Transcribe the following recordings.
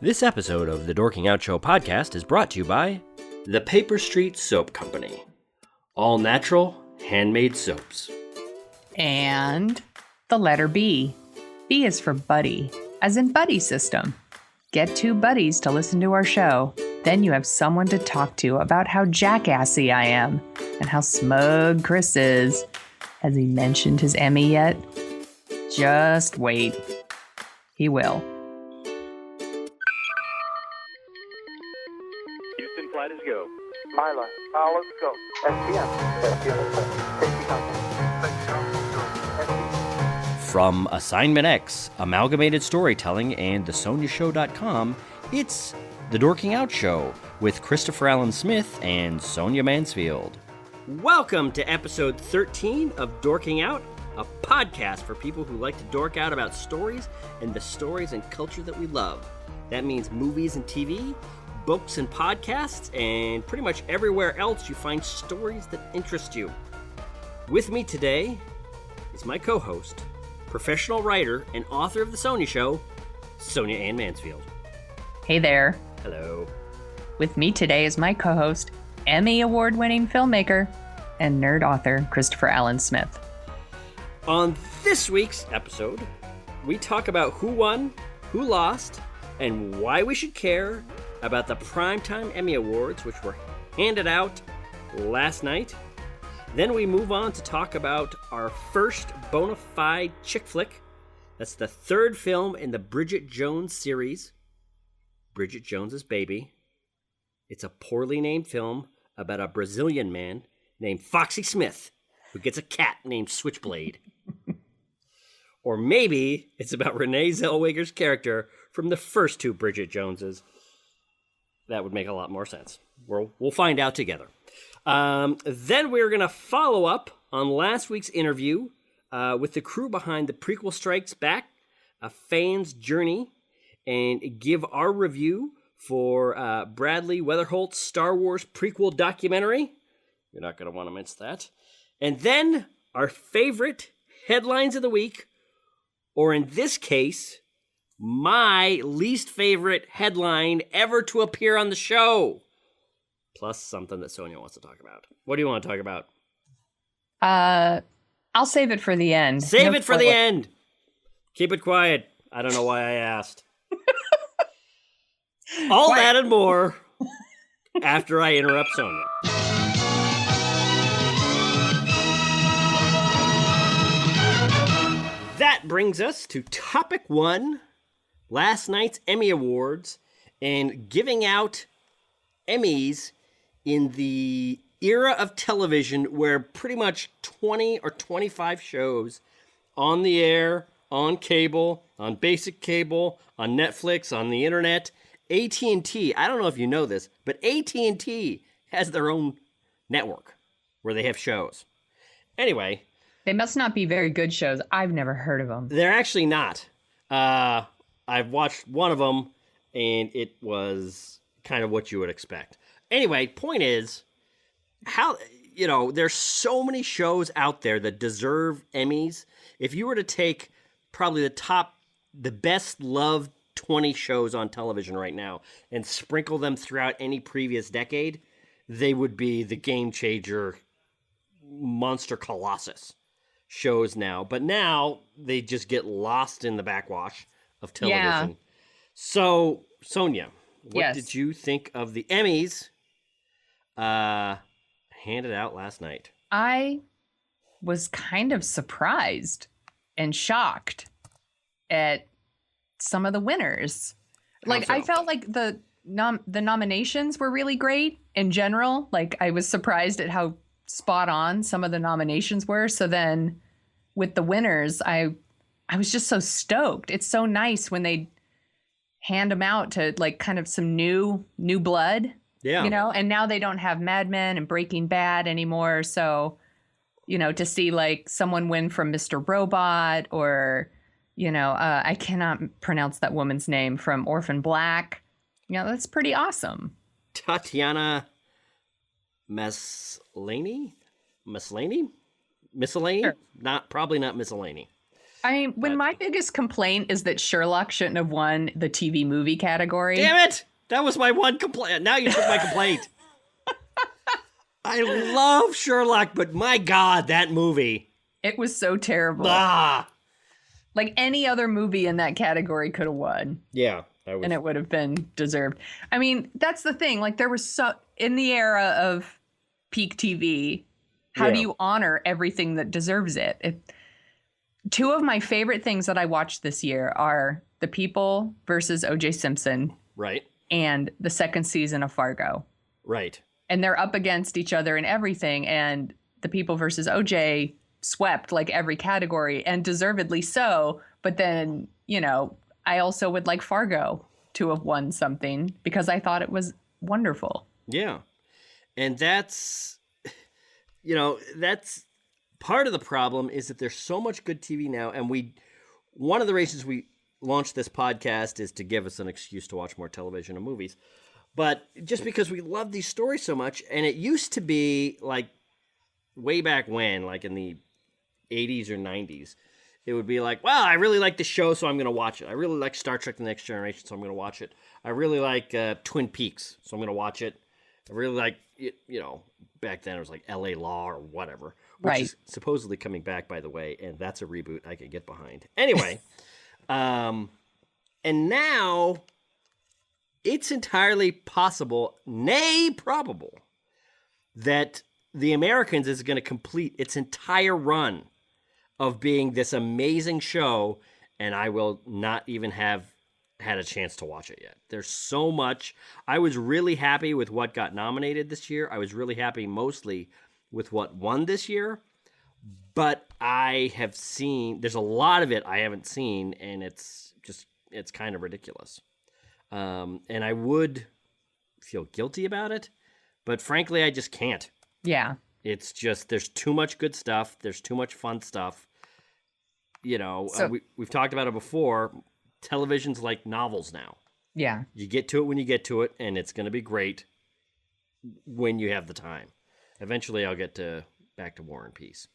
This episode of the Dorking Out Show podcast is brought to you by the Paper Street Soap Company. All natural, handmade soaps. And the letter B. B is for buddy, as in buddy system. Get two buddies to listen to our show. Then you have someone to talk to about how jackassy I am and how smug Chris is. Has he mentioned his Emmy yet? Just wait. He will. Houston, flight is go. Mila, let's go. SPM. Safety contact. From Assignment X, Amalgamated Storytelling, and thesoniashow.com, it's The Dorking Out Show with Christopher Allen Smith and Sonia Mansfield. Welcome to episode 13 of Dorking Out, a podcast for people who like to dork out about stories and the stories and culture that we love. That means movies and TV, books and podcasts, and pretty much everywhere else you find stories that interest you. With me today is my co-host, professional writer and author of The Sonia Show, Sonia Ann Mansfield. Hey there. Hello. With me today is my co-host, Emmy Award-winning filmmaker and nerd author, Christopher Allen Smith. On this week's episode, we talk about who won, who lost, and why we should care about the Primetime Emmy Awards, which were handed out last night. Then we move on to talk about our first bona fide chick flick. That's the third film in the Bridget Jones series, Bridget Jones Baby. It's a poorly named film about a Brazilian man named Foxy Smith who gets a cat named Switchblade. Or maybe it's about Renee Zellweger's character from the first two Bridget Joneses. That would make a lot more sense. We'll find out together. Then we're going to follow up on last week's interview with the crew behind the Prequels Strike Back, a fan's journey, and give our review for Bradley Weatherholt's Star Wars prequel documentary. You're not going to want to miss that. And then our favorite headlines of the week, or in this case, my least favorite headline ever to appear on the show. Plus something that Sonia wants to talk about. What do you want to talk about? I'll save it for the end. Save it for the end. Keep it quiet. I don't know why I asked. All that and more after I interrupt Sonia. That brings us to topic one, last night's Emmy Awards, and giving out Emmys in the era of television where pretty much 20 or 25 shows on the air, on cable, on basic cable, on Netflix, on the internet. AT&T, I don't know if you know this, but AT&T has their own network where they have shows. Anyway. They must not be very good shows. I've never heard of them. They're actually not. I've watched one of them, and it was kind of what you would expect. Anyway, point is, there's so many shows out there that deserve Emmys. If you were to take probably the best loved 20 shows on television right now and sprinkle them throughout any previous decade, they would be the game changer monster colossus shows now. But now they just get lost in the backwash of television. Yeah. So, Sonia, what did you think of the Emmys handed out last night? I was kind of surprised and shocked at some of the winners. I felt like the nominations were really great in general. Like, I was surprised at how spot on some of the nominations were. So then with the winners, I was just so stoked. It's so nice when they hand them out to like kind of some new blood. Yeah. And now they don't have Mad Men and Breaking Bad anymore. So, to see like someone win from Mr. Robot or, I cannot pronounce that woman's name from Orphan Black. That's pretty awesome. Tatiana Miscellany? Sure. Probably not Miscellany. My biggest complaint is that Sherlock shouldn't have won the TV movie category. Damn it! That was my one complaint. Now you took my complaint. I love Sherlock, but my God, that movie. It was so terrible. Like any other movie in that category could have won. Yeah. And it would have been deserved. I mean, that's the thing. Like there was in the era of peak TV, how do you honor everything that deserves it? Two of my favorite things that I watched this year are The People versus O.J. Simpson. Right. And the second season of Fargo. Right. And they're up against each other in everything. And The People versus O.J. swept like every category, and deservedly so. But then, I also would like Fargo to have won something because I thought it was wonderful. Yeah. And that's part of the problem is that there's so much good TV now. And one of the reasons we launched this podcast is to give us an excuse to watch more television and movies. But just because we love these stories so much, and it used to be like way back when, like in the 80s or 90s, it would be like, well, I really like the show, so I'm going to watch it. I really like Star Trek The Next Generation, so I'm going to watch it. I really like Twin Peaks, so I'm going to watch it. I really like, back then it was like L.A. Law or whatever, which is supposedly coming back, by the way, and that's a reboot I could get behind. Anyway, and now it's entirely possible, nay probable, that The Americans is going to complete its entire run of being this amazing show, and I will not even have had a chance to watch it yet. There's so much. I was really happy with what got nominated this year. I was really happy mostly with what won this year, but I have seen, there's a lot of it I haven't seen, and it's kind of ridiculous. And I would feel guilty about it, but frankly, I just can't. Yeah. It's just, there's too much good stuff. There's too much fun stuff. We've talked about it before. Television's like novels now. Yeah. You get to it when you get to it, and it's going to be great when you have the time. Eventually, I'll get back to War and Peace.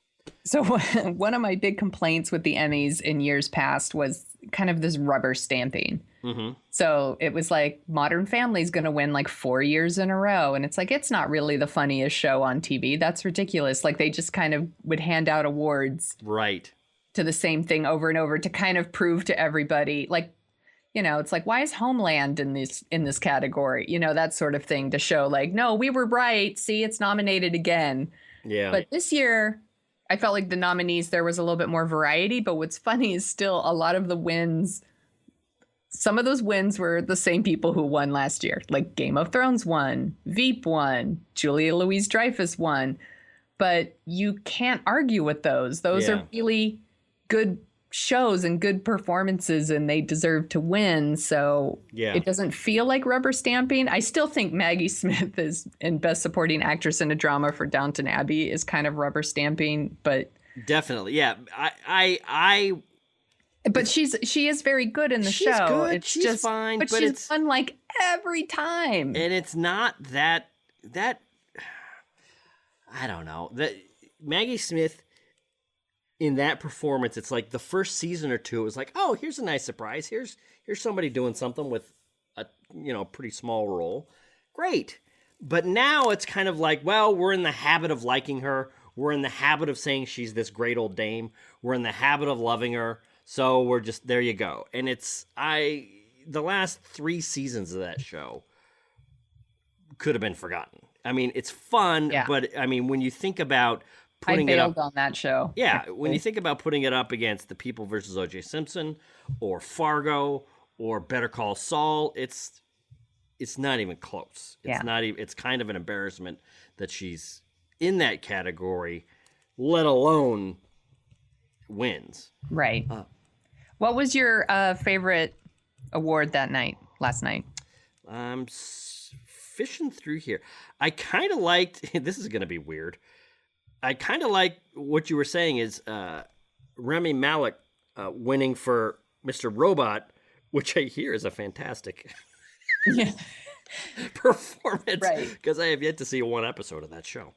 So one of my big complaints with the Emmys in years past was kind of this rubber stamping. Mm-hmm. So it was like Modern Family's going to win like 4 years in a row. And it's like, it's not really the funniest show on TV. That's ridiculous. Like they just kind of would hand out awards. Right. To the same thing over and over to kind of prove to everybody, like, it's like, why is Homeland in this category? That sort of thing to show like, no, we were right. See, it's nominated again. Yeah. But this year, I felt like the nominees, there was a little bit more variety. But what's funny is still a lot of the wins. Some of those wins were the same people who won last year. Like Game of Thrones won, Veep won, Julia Louis-Dreyfus won. But you can't argue with those. Those are really good shows and good performances, and they deserve to win. So it doesn't feel like rubber stamping. I still think Maggie Smith is in Best Supporting Actress in a Drama for Downton Abbey is kind of rubber stamping, but definitely, yeah. But she is very good in the show. She's good. It's she's just fine, but she's fun like every time. And it's not that I don't know. That Maggie Smith in that performance, it's like the first season or two, it was like, oh, here's a nice surprise. Here's somebody doing something with a pretty small role. Great. But now it's kind of like, well, we're in the habit of liking her. We're in the habit of saying she's this great old dame. We're in the habit of loving her. So we're just, there you go. And the last 3 seasons of that show could have been forgotten. I mean, it's fun, but I mean, when you think about putting it up on that show. Yeah, actually. When you think about putting it up against The People versus O.J. Simpson or Fargo or Better Call Saul, it's not even close. It's not even, it's kind of an embarrassment that she's in that category, let alone wins. Right. What was your favorite award last night? I'm fishing through here. I kind of liked, this is going to be weird. I kind of like what you were saying is Rami Malek winning for Mr. Robot, which I hear is a fantastic performance. Right. Because I have yet to see one episode of that show.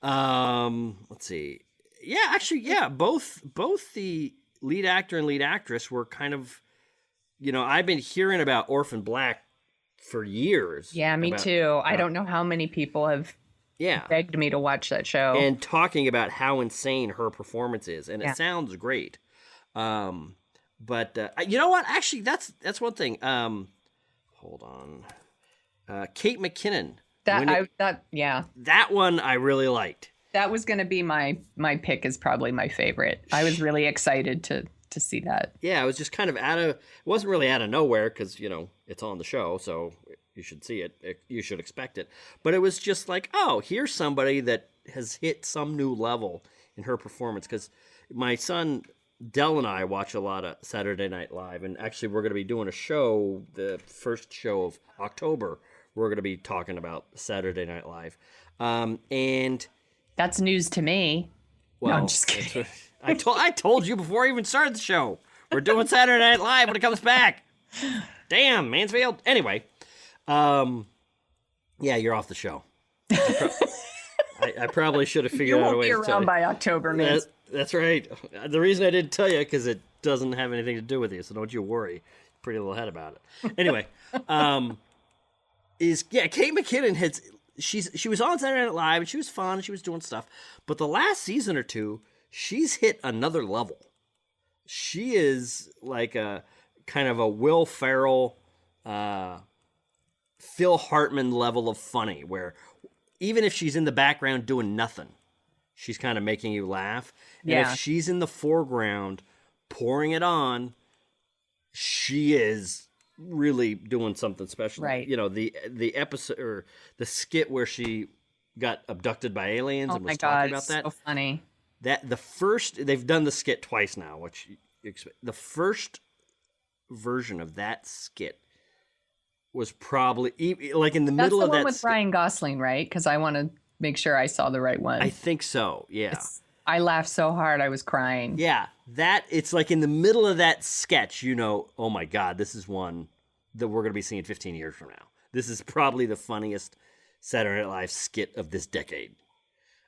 Let's see. Yeah, actually, yeah, both the lead actor and lead actress were kind of, I've been hearing about Orphan Black for years. Yeah, me too. I don't know how many people have begged me to watch that show. And talking about how insane her performance is. And it sounds great. But you know what? Actually, that's one thing. Hold on. Kate McKinnon. That one I really liked. That was going to be my pick is probably my favorite. I was really excited to see that. Yeah, it was just kind of it wasn't really out of nowhere because, it's on the show, so you should see it. You should expect it. But it was just like, oh, here's somebody that has hit some new level in her performance. Because my son Dell and I watch a lot of Saturday Night Live, and actually we're going to be doing a show, the first show of October. We're going to be talking about Saturday Night Live. And that's news to me. Well, no, I'm just kidding. I told you before I even started the show. We're doing Saturday Night Live when it comes back. Damn, Mansfield. Anyway, yeah, you're off the show. I probably should have figured out a way to tell you. You won't be around by October, man. That's right. The reason I didn't tell you because it doesn't have anything to do with you, so don't you worry. Pretty little head about it. Anyway, Kate McKinnon she was on Saturday Night Live and she was fun and she was doing stuff, but the last season or two, she's hit another level. She is like a kind of a Will Ferrell, Phil Hartman level of funny, where even if she's in the background doing nothing, she's kind of making you laugh. And if she's in the foreground pouring it on, she is really doing something special. Right. The episode or the skit where she got abducted by aliens and was talking about that. So funny. They've done the skit twice now, which you expect. The first version of that skit was probably like in the middle of that. That's the one with Ryan Gosling, right? Because I want to make sure I saw the right one. I think so. Yeah. I laughed so hard I was crying. Yeah, it's like in the middle of that sketch, oh my God, this is one that we're going to be seeing 15 years from now. This is probably the funniest Saturday Night Live skit of this decade.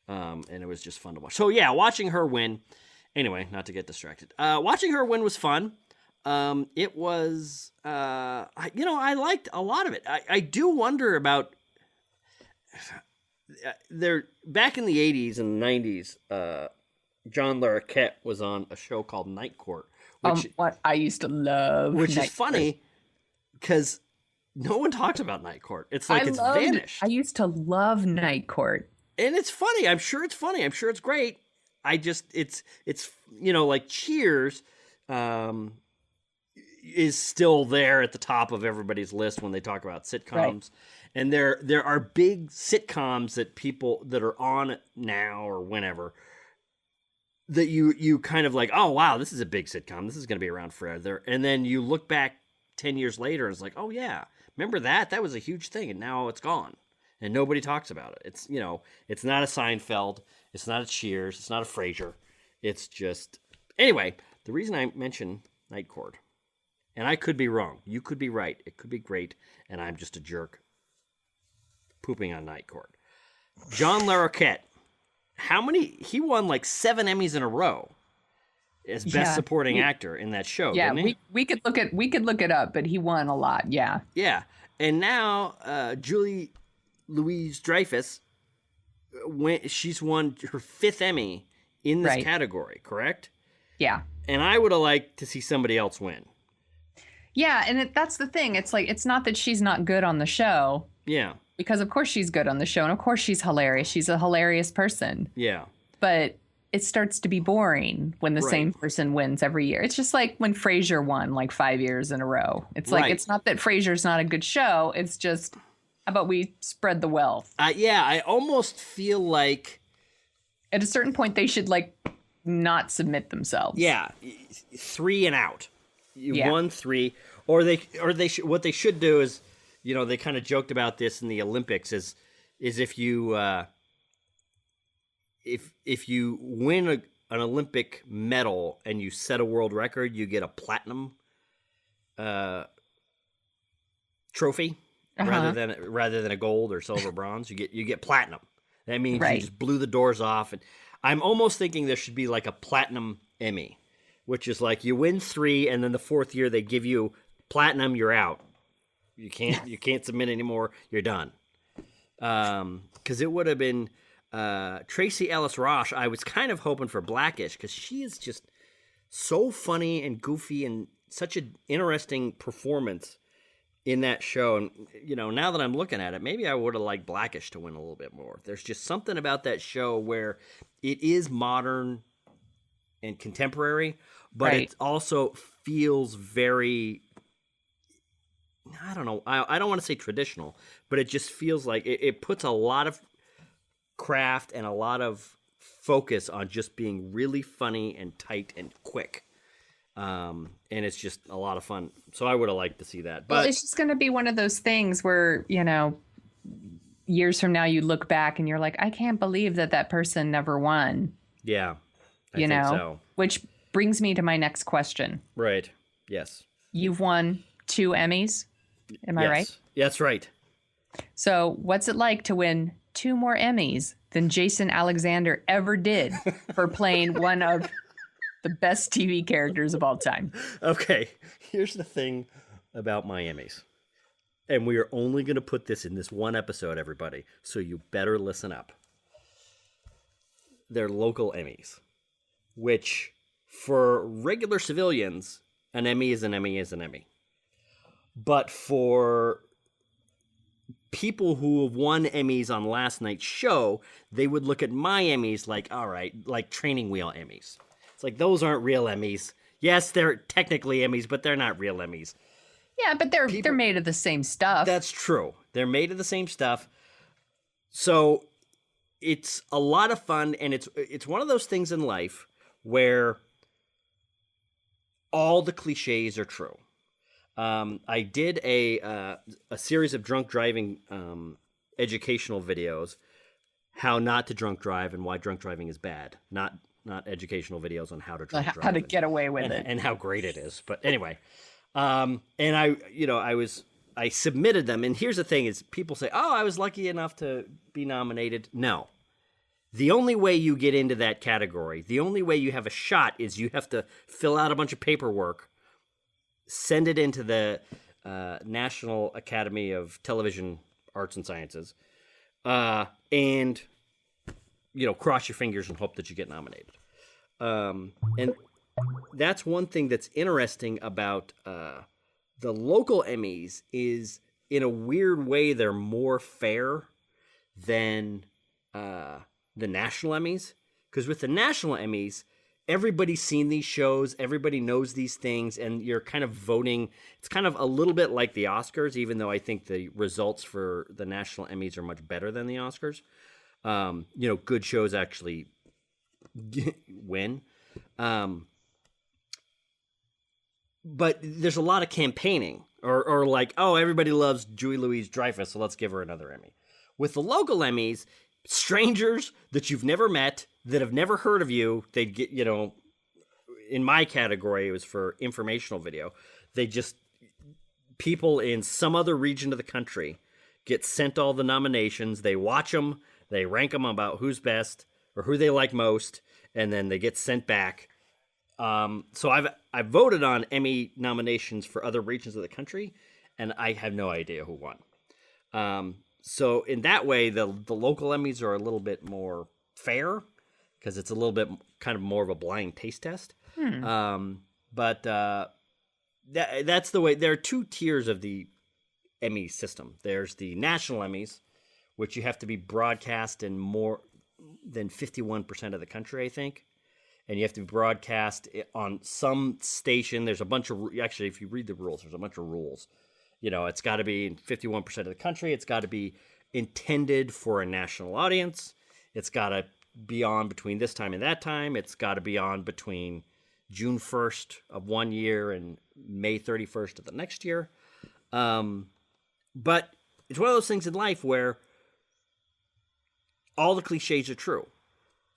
And it was just fun to watch. So yeah, watching her win. Anyway, not to get distracted. Watching her win was fun. It was, I liked a lot of it. I do wonder about back in the 80s and 90s, John Larroquette was on a show called Night Court, which what I used to love, which is funny because no one talks about Night Court. It's like it's vanished. I used to love Night Court, and it's funny. I'm sure it's funny. I'm sure it's great. It's like Cheers is still there at the top of everybody's list when they talk about sitcoms. Right. And there are big sitcoms that people that are on now or whenever that you kind of like, oh, wow, this is a big sitcom. This is going to be around forever. And then you look back 10 years later and it's like, oh, yeah, remember that? That was a huge thing. And now it's gone. And nobody talks about it. It's, it's not a Seinfeld. It's not a Cheers. It's not a Frasier. It's just... Anyway, the reason I mention Night Court, and I could be wrong. You could be right. It could be great. And I'm just a jerk pooping on Night Court. John Larroquette, he won like 7 Emmys in a row as best supporting actor in that show. Yeah, didn't he? we could look it up, but he won a lot. Yeah. Yeah. And now Julie Louis-Dreyfus, she's won her 5th Emmy in this category, correct? Yeah. And I would have liked to see somebody else win. Yeah, and that's the thing. It's like, it's not that she's not good on the show. Yeah. Because of course she's good on the show, and of course she's hilarious. She's a hilarious person. Yeah. But it starts to be boring when the same person wins every year. It's just like when Frasier won like 5 years in a row. It's like, it's not that Frasier's not a good show. It's just, how about we spread the wealth? Yeah, I almost feel like... At a certain point, they should like not submit themselves. Yeah, 3 and out. You won 3. Or they should, what they should do is... they kind of joked about this in the Olympics is if you if you win an Olympic medal and you set a world record, you get a platinum trophy rather than a gold or silver bronze. You get platinum. That means you just blew the doors off. And I'm almost thinking there should be like a platinum Emmy which is like you win 3, and then the 4th year they give you platinum. You're out. You can't submit anymore. You're done. Because it would have been Tracy Ellis Ross. I was kind of hoping for Blackish because she is just so funny and goofy and such an interesting performance in that show. And, now that I'm looking at it, maybe I would have liked Blackish to win a little bit more. There's just something about that show where it is modern and contemporary, but it also feels very, I don't know, I don't want to say traditional, but it just feels like it puts a lot of craft and a lot of focus on just being really funny and tight and quick. And it's just a lot of fun. So I would have liked to see that. But it's just going to be one of those things where, years from now you look back and you're like, I can't believe that person never won. Yeah. I think so. Which brings me to my next question. Right. Yes. You've won 2 Emmys. Am I right? Yeah, that's right. So what's it like to win 2 more Emmys than Jason Alexander ever did for playing one of the best TV characters of all time? Okay, here's the thing about my Emmys. And we are only going to put this in this one episode, everybody. So you better listen up. They're local Emmys, which for regular civilians, an Emmy is an Emmy is an Emmy. But for people who have won Emmys on last night's show, they would look at my Emmys like, all right, like training wheel Emmys. It's like, those aren't real Emmys. Yes, they're technically Emmys, but they're not real Emmys. Yeah, but they're made of the same stuff. That's true. They're made of the same stuff. So it's a lot of fun, and it's one of those things in life where all the cliches are true. I did a series of drunk driving educational videos, how not to drunk drive and why drunk driving is bad. Not educational videos on how to drunk drive. How to get away with it. And how great it is. But anyway, and I submitted them. And here's the thing is people say, oh, I was lucky enough to be nominated. No. The only way you get into that category, the only way you have a shot is you have to fill out a bunch of paperwork, send it into the National Academy of Television Arts and Sciences, and cross your fingers and hope that you get nominated. And that's one thing that's interesting about the local Emmys is, in a weird way, they're more fair than the national Emmys. Because with the national Emmys, everybody's seen these shows, everybody knows these things, and you're kind of voting. It's kind of a little bit like the Oscars, even though I think the results for the national Emmys are much better than the Oscars. Good shows actually win. But there's a lot of campaigning, or like, oh, everybody loves Julie Louise-Dreyfus, so let's give her another Emmy. With the local Emmys, strangers that you've never met, that have never heard of you, they'd get, in my category, it was for informational video. People in some other region of the country get sent all the nominations. They watch them, they rank them about who's best or who they like most, and then they get sent back. So I've voted on Emmy nominations for other regions of the country, and I have no idea who won. So in that way, the local Emmys are a little bit more fair because it's a little bit kind of more of a blind taste test. But that's the way. There are 2 tiers of the Emmy system. There's the national Emmys, which you have to be broadcast in more than 51% of the country, I think. And you have to be broadcast on some station. There's a bunch of, actually, if you read the rules, there's a bunch of rules. It's got to be in 51% of the country. It's got to be intended for a national audience. It's got to be on between this time and that time. It's got to be on between June 1st of one year and May 31st of the next year. But it's one of those things in life where all the cliches are true.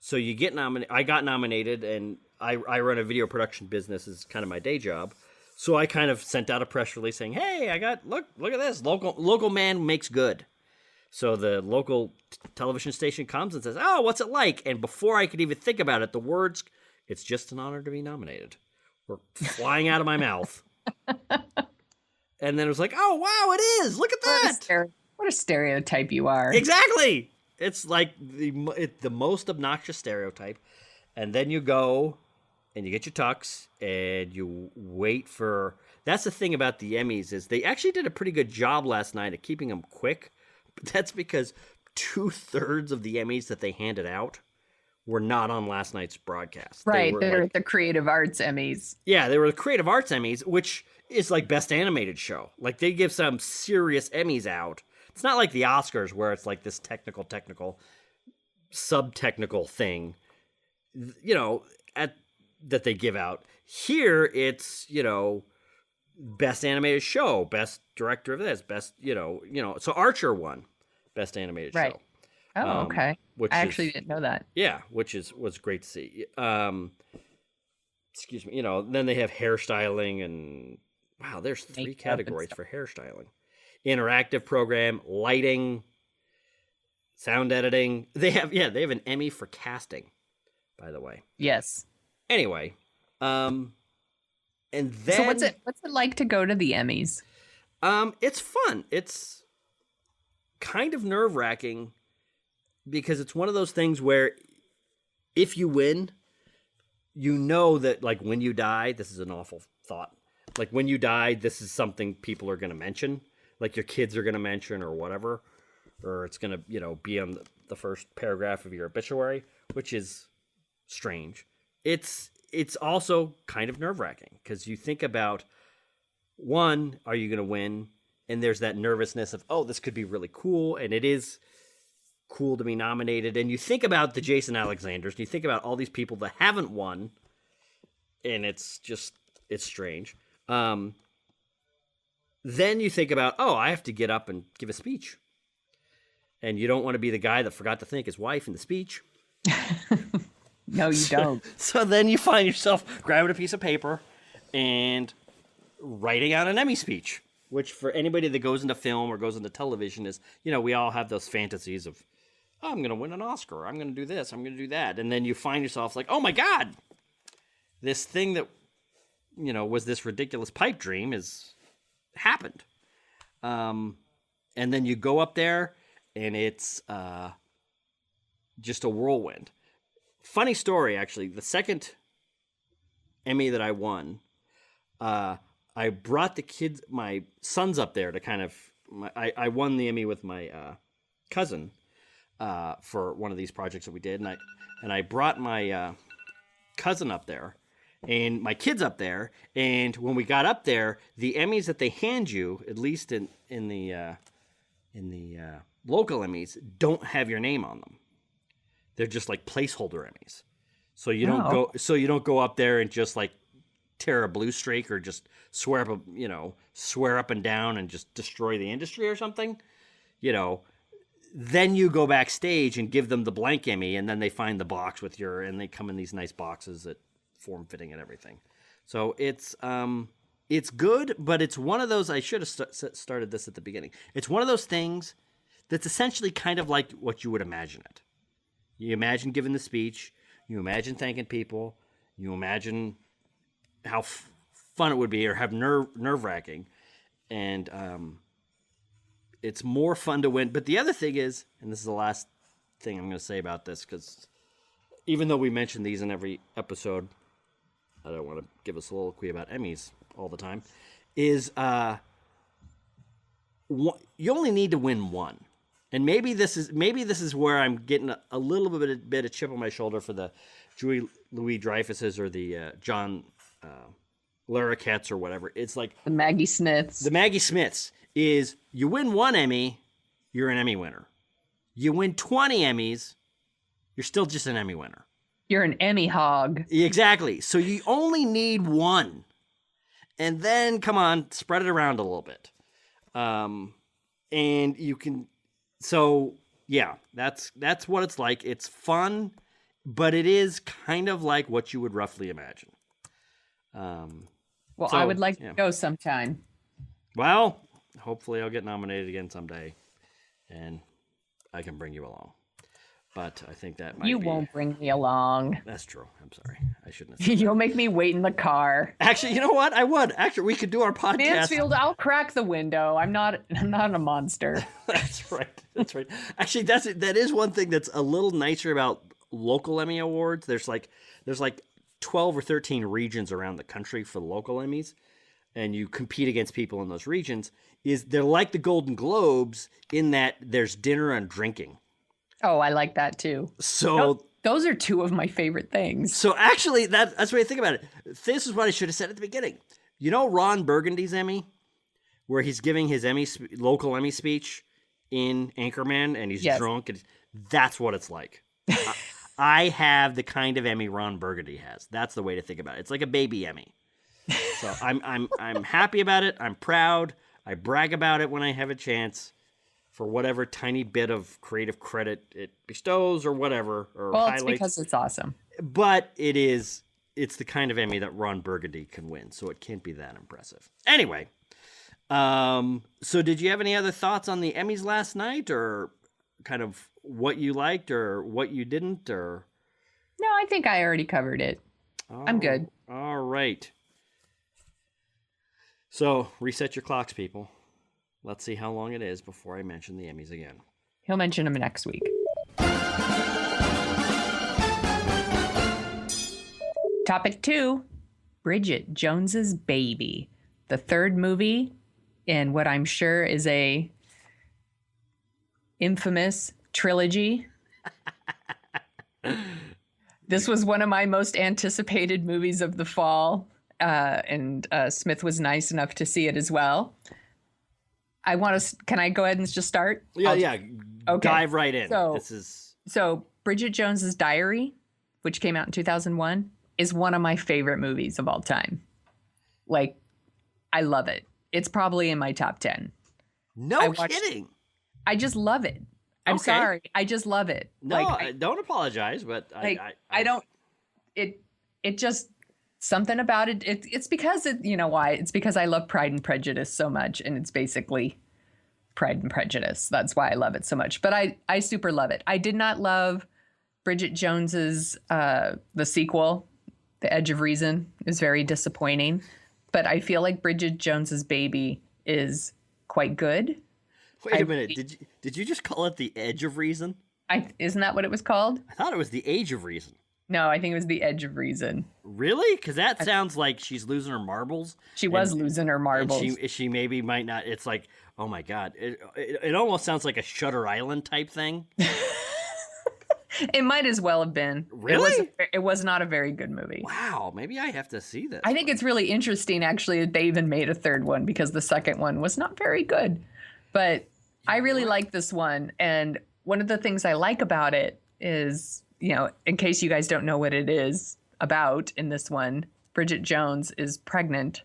So you get nominated. I got nominated, and I run a video production business as kind of my day job. So I kind of sent out a press release saying, "Hey, look at this. Local man makes good." So the local television station comes and says, "Oh, what's it like?" And before I could even think about it, the words, "It's just an honor to be nominated," were flying out of my mouth. And then it was like, oh, wow, it is. Look at that. What a stereotype you are. Exactly. It's like the most obnoxious stereotype. And then you go and you get your tux and you wait for... That's the thing about the Emmys is they actually did a pretty good job last night at keeping them quick. But that's because 2/3 of the Emmys that they handed out were not on last night's broadcast. Right, they're the Creative Arts Emmys. Yeah, they were the Creative Arts Emmys, which is like Best Animated Show. Like, they give some serious Emmys out. It's not like the Oscars where it's like this technical, sub-technical thing, you know, that they give out. Here, it's, you know, Best Animated Show, Best Director of this, Best, you know. So Archer won Best Animated Show. Oh, okay. I actually didn't know that. Yeah, which was great to see. Excuse me. You know, then they have hairstyling and wow, there's 3 categories for hairstyling. Interactive program, lighting, sound editing. They have an Emmy for casting, by the way. Yes. Anyway, and then so what's it like to go to the Emmys? It's fun. It's kind of nerve-wracking because it's one of those things where if you win, you know that, like, when you die, this is an awful thought. Like, when you die, this is something people are going to mention. Like, your kids are going to mention or whatever. Or it's going to, you know, be on the first paragraph of your obituary, which is strange. It's also kind of nerve-wracking because you think about, one, are you going to win? And there's that nervousness of, oh, this could be really cool. And it is cool to be nominated. And you think about the Jason Alexanders, and you think about all these people that haven't won, and it's strange. Then you think about, oh, I have to get up and give a speech. And you don't want to be the guy that forgot to thank his wife in the speech. No, you don't. So then you find yourself grabbing a piece of paper and writing out an Emmy speech, which for anybody that goes into film or goes into television is, you know, we all have those fantasies of, oh, I'm going to win an Oscar. I'm going to do this. I'm going to do that. And then you find yourself like, oh, my God, this thing that, you know, was this ridiculous pipe dream has happened. And then you go up there and it's just a whirlwind. Funny story, actually. The second Emmy that I won, I brought the kids, my sons up there to kind of, I won the Emmy with my cousin for one of these projects that we did. And I brought my cousin up there and my kids up there. And when we got up there, the Emmys that they hand you, at least in the local Emmys, don't have your name on them. They're just like placeholder Emmys. So you don't go up there and just like tear a blue streak or just swear up and down and just destroy the industry or something. You know, then you go backstage and give them the blank Emmy, and then they find the box with and they come in these nice boxes that form fitting and everything. So it's good, but it's one of those, I should have started this at the beginning. It's one of those things that's essentially kind of like what you would imagine it. You imagine giving the speech, you imagine thanking people, you imagine how fun it would be or have nerve-wracking. And it's more fun to win. But the other thing is, and this is the last thing I'm going to say about this, because even though we mention these in every episode, I don't want to give a soliloquy about Emmys all the time, is you only need to win one. And maybe this is where I'm getting a little bit of chip on my shoulder for the Julie Louis-Dreyfuses or the John Larroquettes or whatever. It's like the Maggie Smiths. The Maggie Smiths is you win one Emmy, you're an Emmy winner. You win 20 Emmys, you're still just an Emmy winner. You're an Emmy hog. Exactly. So you only need one. And then, come on, spread it around a little bit. And you can... So, yeah, that's what it's like. It's fun, but it is kind of like what you would roughly imagine. I would like to go sometime. Well, hopefully I'll get nominated again someday, and I can bring you along. But I think that might You won't bring me along. That's true. I'm sorry. I shouldn't have said You'll make me wait in the car. Actually, you know what? I would. Actually, we could do our podcast. Mansfield, I'll crack the window. I'm not a monster. That's right. That's right. Actually, that is one thing that's a little nicer about local Emmy Awards. There's like 12 or 13 regions around the country for the local Emmys, and you compete against people in those regions. They're like the Golden Globes in that there's dinner and drinking. Oh, I like that too. So those are two of my favorite things. So actually, that's the way I think about it. This is what I should have said at the beginning. You know Ron Burgundy's Emmy, where he's giving his local Emmy speech in Anchorman, and he's drunk. And that's what it's like. I have the kind of Emmy Ron Burgundy has. That's the way to think about it. It's like a baby Emmy. So I'm happy about it. I'm proud. I brag about it when I have a chance for whatever tiny bit of creative credit it bestows or whatever. Or well, highlights. It's because it's awesome. But it's the kind of Emmy that Ron Burgundy can win, so it can't be that impressive. Anyway, so did you have any other thoughts on the Emmys last night, or kind of what you liked or what you didn't, or? No, I think I already covered it. I'm good. All right. So reset your clocks, people. Let's see how long it is before I mention the Emmys again. He'll mention them next week. Topic 2, Bridget Jones's Baby, the third movie in what I'm sure is a infamous trilogy. This was one of my most anticipated movies of the fall, and Smith was nice enough to see it as well. Can I go ahead and just start? Yeah. Okay. Dive right in. So Bridget Jones's Diary, which came out in 2001, is one of my favorite movies of all time. Like, I love it. It's probably in my top 10. No kidding. I just love it. I'm sorry. I just love it. No, don't apologize, but I don't. It just something about it. It's because you know why? It's because I love Pride and Prejudice so much, and it's basically Pride and Prejudice. That's why I love it so much. But I super love it. I did not love Bridget Jones's the sequel, The Edge of Reason. It was very disappointing. But I feel like Bridget Jones's Baby is quite good. Wait a minute. Did you just call it The Edge of Reason? Isn't that what it was called? I thought it was The Age of Reason. No, I think it was The Edge of Reason. Really? Because that sounds like she's losing her marbles. She was losing her marbles. She maybe might not. It's like, oh my God. It almost sounds like a Shutter Island type thing. It might as well have been. Really? It was not a very good movie. Wow. Maybe I have to see this. I think it's really interesting, actually, that they even made a third one because the second one was not very good. But I really like this one. And one of the things I like about it is, you know, in case you guys don't know what it is about in this one, Bridget Jones is pregnant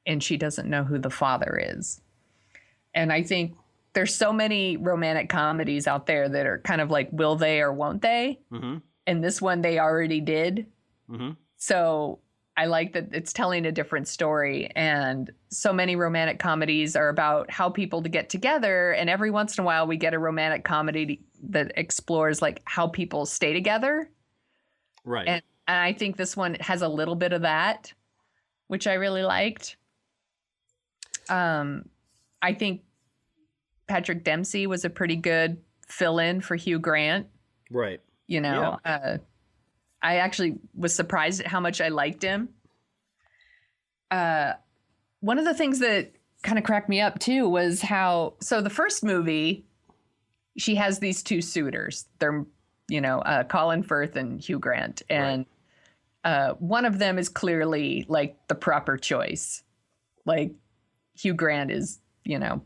and she doesn't know who the father is. And I think there's so many romantic comedies out there that are kind of like, will they or won't they? Mm-hmm. And this one they already did. Mm-hmm. So I like that it's telling a different story. And so many romantic comedies are about how people to get together. And every once in a while we get a romantic comedy that explores like how people stay together. Right. And I think this one has a little bit of that, which I really liked. I think Patrick Dempsey was a pretty good fill-in for Hugh Grant. Right. You know, I actually was surprised at how much I liked him. One of the things that kind of cracked me up too was so the first movie, she has these two suitors. They're, you know, Colin Firth and Hugh Grant. And one of them is clearly like the proper choice. Like Hugh Grant is, you know,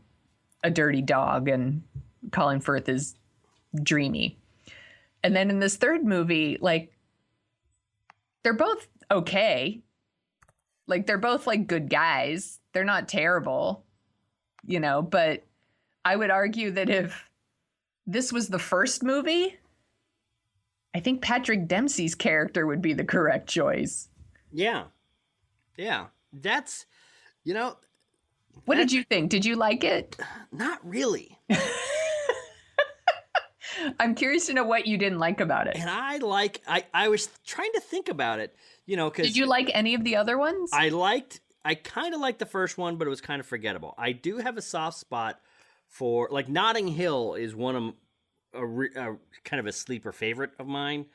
a dirty dog and Colin Firth is dreamy. And then in this third movie, like, they're both okay. Like, they're both like good guys. They're not terrible, you know, but I would argue that if this was the first movie, I think Patrick Dempsey's character would be the correct choice. Yeah. Yeah. That's, you know. What did you think? Did you like it? Not really. I'm curious to know what you didn't like about it. And I was trying to think about it, because did you like any of the other ones? I kind of liked the first one, but it was kind of forgettable. I do have a soft spot for, like, Notting Hill is one of a kind of a sleeper favorite of mine.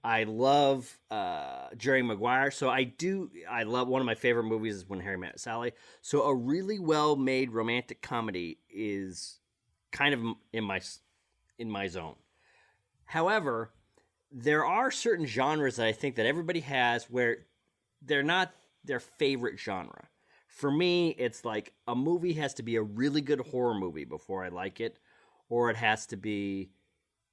I love Jerry Maguire, so I love, one of my favorite movies is When Harry Met Sally. So a really well made romantic comedy is kind of in my zone. However, there are certain genres that I think that everybody has where they're not their favorite genre. For me, it's like a movie has to be a really good horror movie before I like it, or it has to be,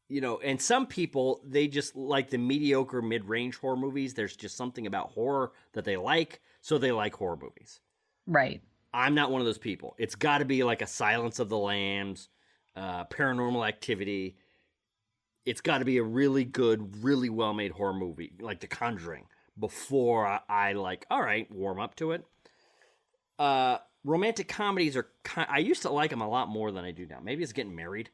and some people, they just like the mediocre mid-range horror movies. There's just something about horror that they like, so they like horror movies. Right. I'm not one of those people. It's got to be like a Silence of the Lambs, Paranormal Activity. It's got to be a really good, really well-made horror movie, like The Conjuring, before I like, all right, warm up to it. Romantic comedies I used to like them a lot more than I do now. Maybe it's getting married.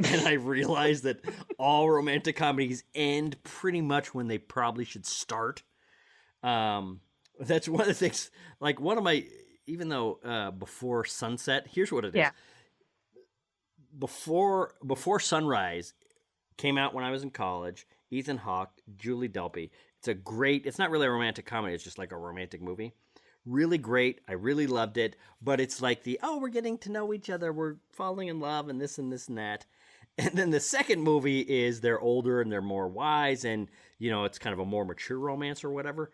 And I realized that all romantic comedies end pretty much when they probably should start. That's one of the things, like one of my, even though Before Sunset, here's what it is. Before Sunrise came out when I was in college, Ethan Hawke, Julie Delpy. It's not really a romantic comedy, it's just like a romantic movie. Really great. I really loved it. But it's like we're getting to know each other. We're falling in love and this and this and that. And then the second movie is they're older and they're more wise and, it's kind of a more mature romance or whatever.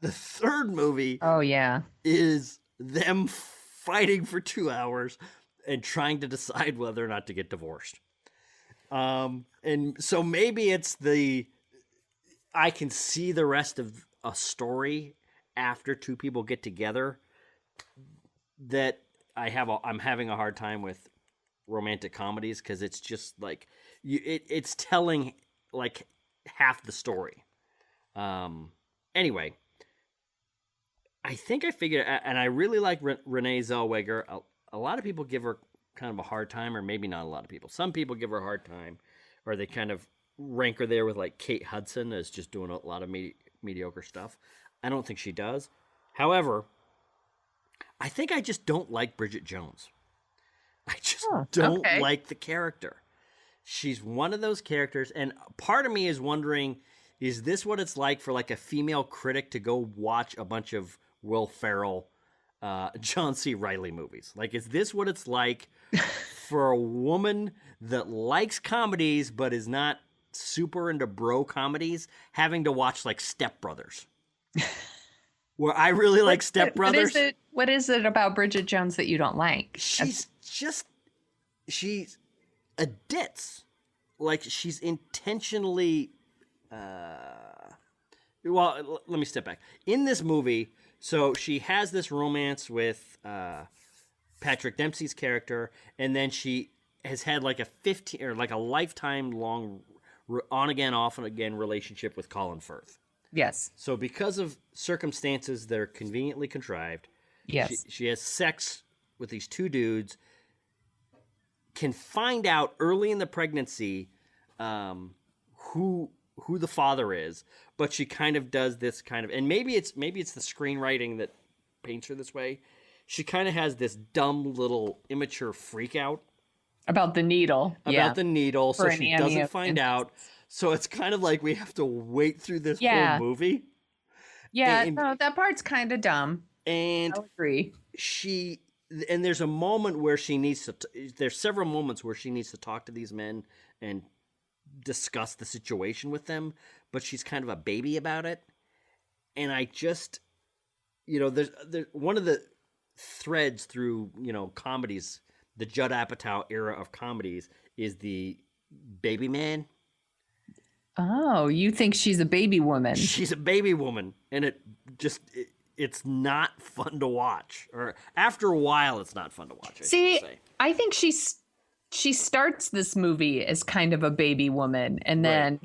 The third movie is them fighting for 2 hours and trying to decide whether or not to get divorced. And so maybe it's I can see the rest of a story after two people get together that I'm having a hard time with romantic comedies, because it's just like it's telling like half the story. Anyway, I think I figured, and I really like Renee Zellweger. A lot of people give her kind of a hard time, or maybe not a lot of people. Some people give her a hard time, or they kind of rank her there with like Kate Hudson as just doing a lot of mediocre stuff. I don't think she does. However, I think I just don't like Bridget Jones. I just don't like the character. She's one of those characters, and part of me is wondering, is this what it's like for like a female critic to go watch a bunch of Will Ferrell, John C. Reilly movies? Like, is this what it's like for a woman that likes comedies but is not super into bro comedies, having to watch like Step Brothers? Where I really like Step Brothers. What is it about Bridget Jones that you don't like? She's a ditz. Like, she's intentionally. Well, let me step back. In this movie, so she has this romance with Patrick Dempsey's character, and then she has had like a lifetime long on again, off and again relationship with Colin Firth. Yes. So because of circumstances that are conveniently contrived, yes, she has sex with these two dudes, can find out early in the pregnancy who the father is, but she kind of does this kind of, and maybe it's the screenwriting that paints her this way. She kind of has this dumb little immature freak out about the needle. So she doesn't find out. So it's kind of like we have to wait through this whole movie. Yeah, no, that part's kind of dumb. And I agree. There's a moment where she needs to. There's several moments where she needs to talk to these men and discuss the situation with them, but she's kind of a baby about it. And I just, there's one of the threads through comedies, the Judd Apatow era of comedies, is the baby man. Oh, you think she's a baby woman? She's a baby woman, and it's not fun to watch. Or after a while, it's not fun to watch. I think she starts this movie as kind of a baby woman, and then,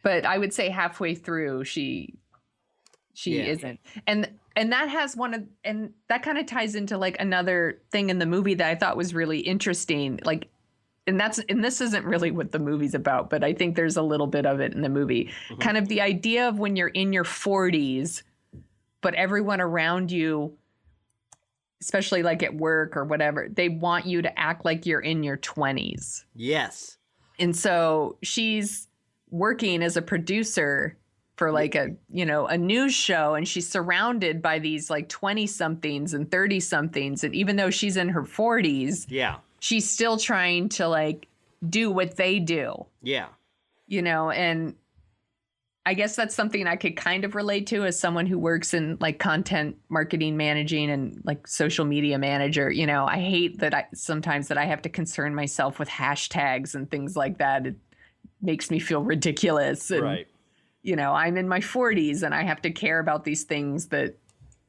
but I would say halfway through she isn't, and that has and that kind of ties into like another thing in the movie that I thought was really interesting, like. and this isn't really what the movie's about, but I think there's a little bit of it in the movie. Mm-hmm. Kind of the idea of when you're in your 40s, but everyone around you, especially like at work or whatever, they want you to act like you're in your 20s. Yes. And so she's working as a producer for like a news show, and she's surrounded by these like 20 somethings and 30 somethings. And even though she's in her 40s, she's still trying to like do what they do. Yeah. And I guess that's something I could kind of relate to as someone who works in like content marketing, managing, and like social media manager. I hate that sometimes I have to concern myself with hashtags and things like that. It makes me feel ridiculous. And, right. I'm in my 40s and I have to care about these things that,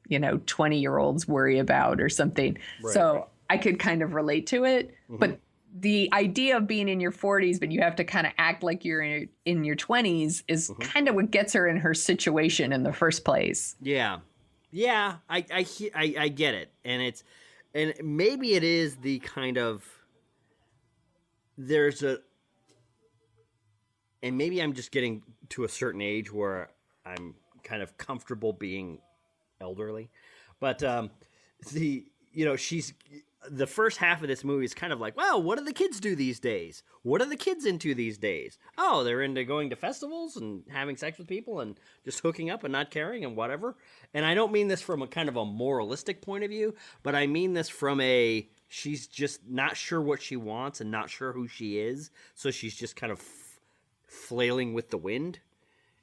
20-year-olds worry about or something. Right. So I could kind of relate to it. Mm-hmm. But the idea of being in your 40s, but you have to kind of act like you're in your 20s is mm-hmm. kind of what gets her in her situation in the first place. Yeah. Yeah, I get it. And maybe it is the kind of, and maybe I'm just getting to a certain age where I'm kind of comfortable being elderly. But she's, the first half of this movie is kind of like, well, what do the kids do these days? What are the kids into these days? Oh, they're into going to festivals and having sex with people and just hooking up and not caring and whatever. And I don't mean this from a kind of a moralistic point of view, but I mean this from she's just not sure what she wants and not sure who she is. So she's just kind of flailing with the wind.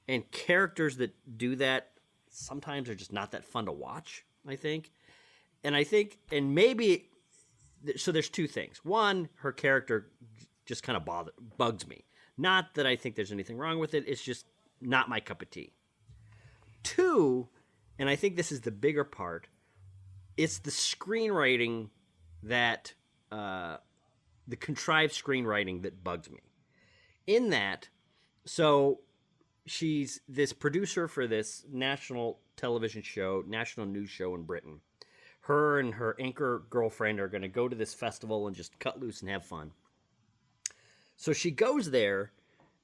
And characters that do that sometimes are just not that fun to watch, I think. And maybe... So there's two things. One, her character just kind of bugs me. Not that I think there's anything wrong with it. It's just not my cup of tea. Two, and I think this is the bigger part, it's the screenwriting that, the contrived screenwriting that bugs me. In that, so she's this producer for this national television show, national news show in Britain. Her and her anchor girlfriend are going to go to this festival and just cut loose and have fun. So she goes there,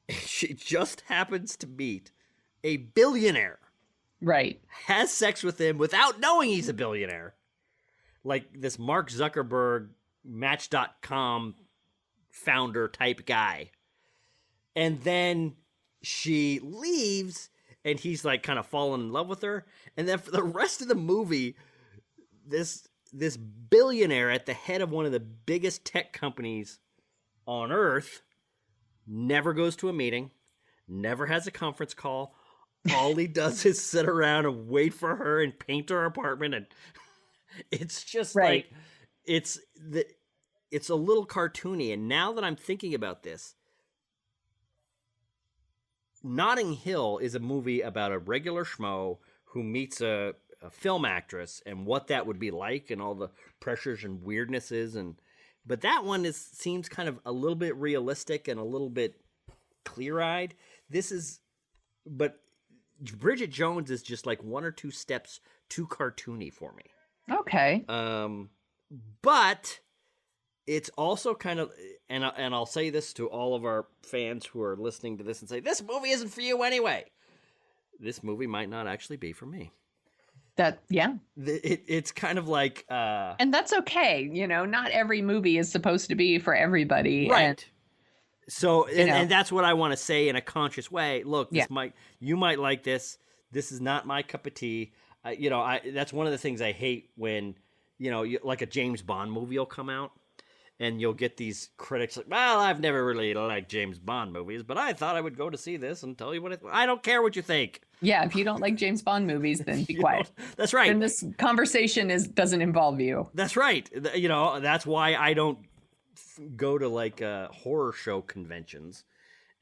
and she just happens to meet a billionaire. Right. Has sex with him without knowing he's a billionaire. Like this Mark Zuckerberg, Match.com founder type guy. And then she leaves, and he's like kind of fallen in love with her. And then for the rest of the movie... This billionaire at the head of one of the biggest tech companies on earth never goes to a meeting, never has a conference call. All he does is sit around and wait for her and paint her apartment, and it's just right. Like it's a little cartoony. And now that I'm thinking about this, Notting Hill is a movie about a regular schmo who meets a film actress and what that would be like and all the pressures and weirdnesses, but that one seems kind of a little bit realistic and a little bit clear-eyed. But Bridget Jones is just like one or two steps too cartoony for me. Okay. But it's also kind of, and I'll say this to all of our fans who are listening to this and say, this movie isn't for you anyway. This movie might not actually be for me. It's kind of like... and that's okay. Not every movie is supposed to be for everybody. Right. And, so, and that's what I want to say in a conscious way. Look, you might like this. This is not my cup of tea. That's one of the things I hate when, like a James Bond movie will come out. And you'll get these critics like, well, I've never really liked James Bond movies, but I thought I would go to see this and tell you what I don't care what you think. Yeah, if you don't like James Bond movies, then be quiet. That's right. And this conversation doesn't involve you. That's right. That's why I don't go to like horror show conventions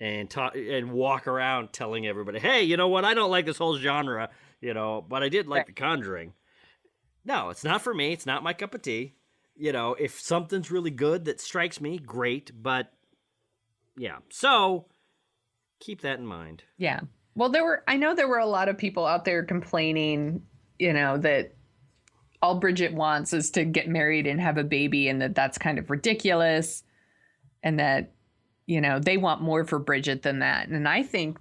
and talk and walk around telling everybody, hey, you know what? I don't like this whole genre, but I did like The Conjuring. No, it's not for me. It's not my cup of tea. If something's really good that strikes me, great. But yeah, so keep that in mind. Yeah. Well, I know there were a lot of people out there complaining, that all Bridget wants is to get married and have a baby and that's kind of ridiculous. and that, they want more for Bridget than that. And I think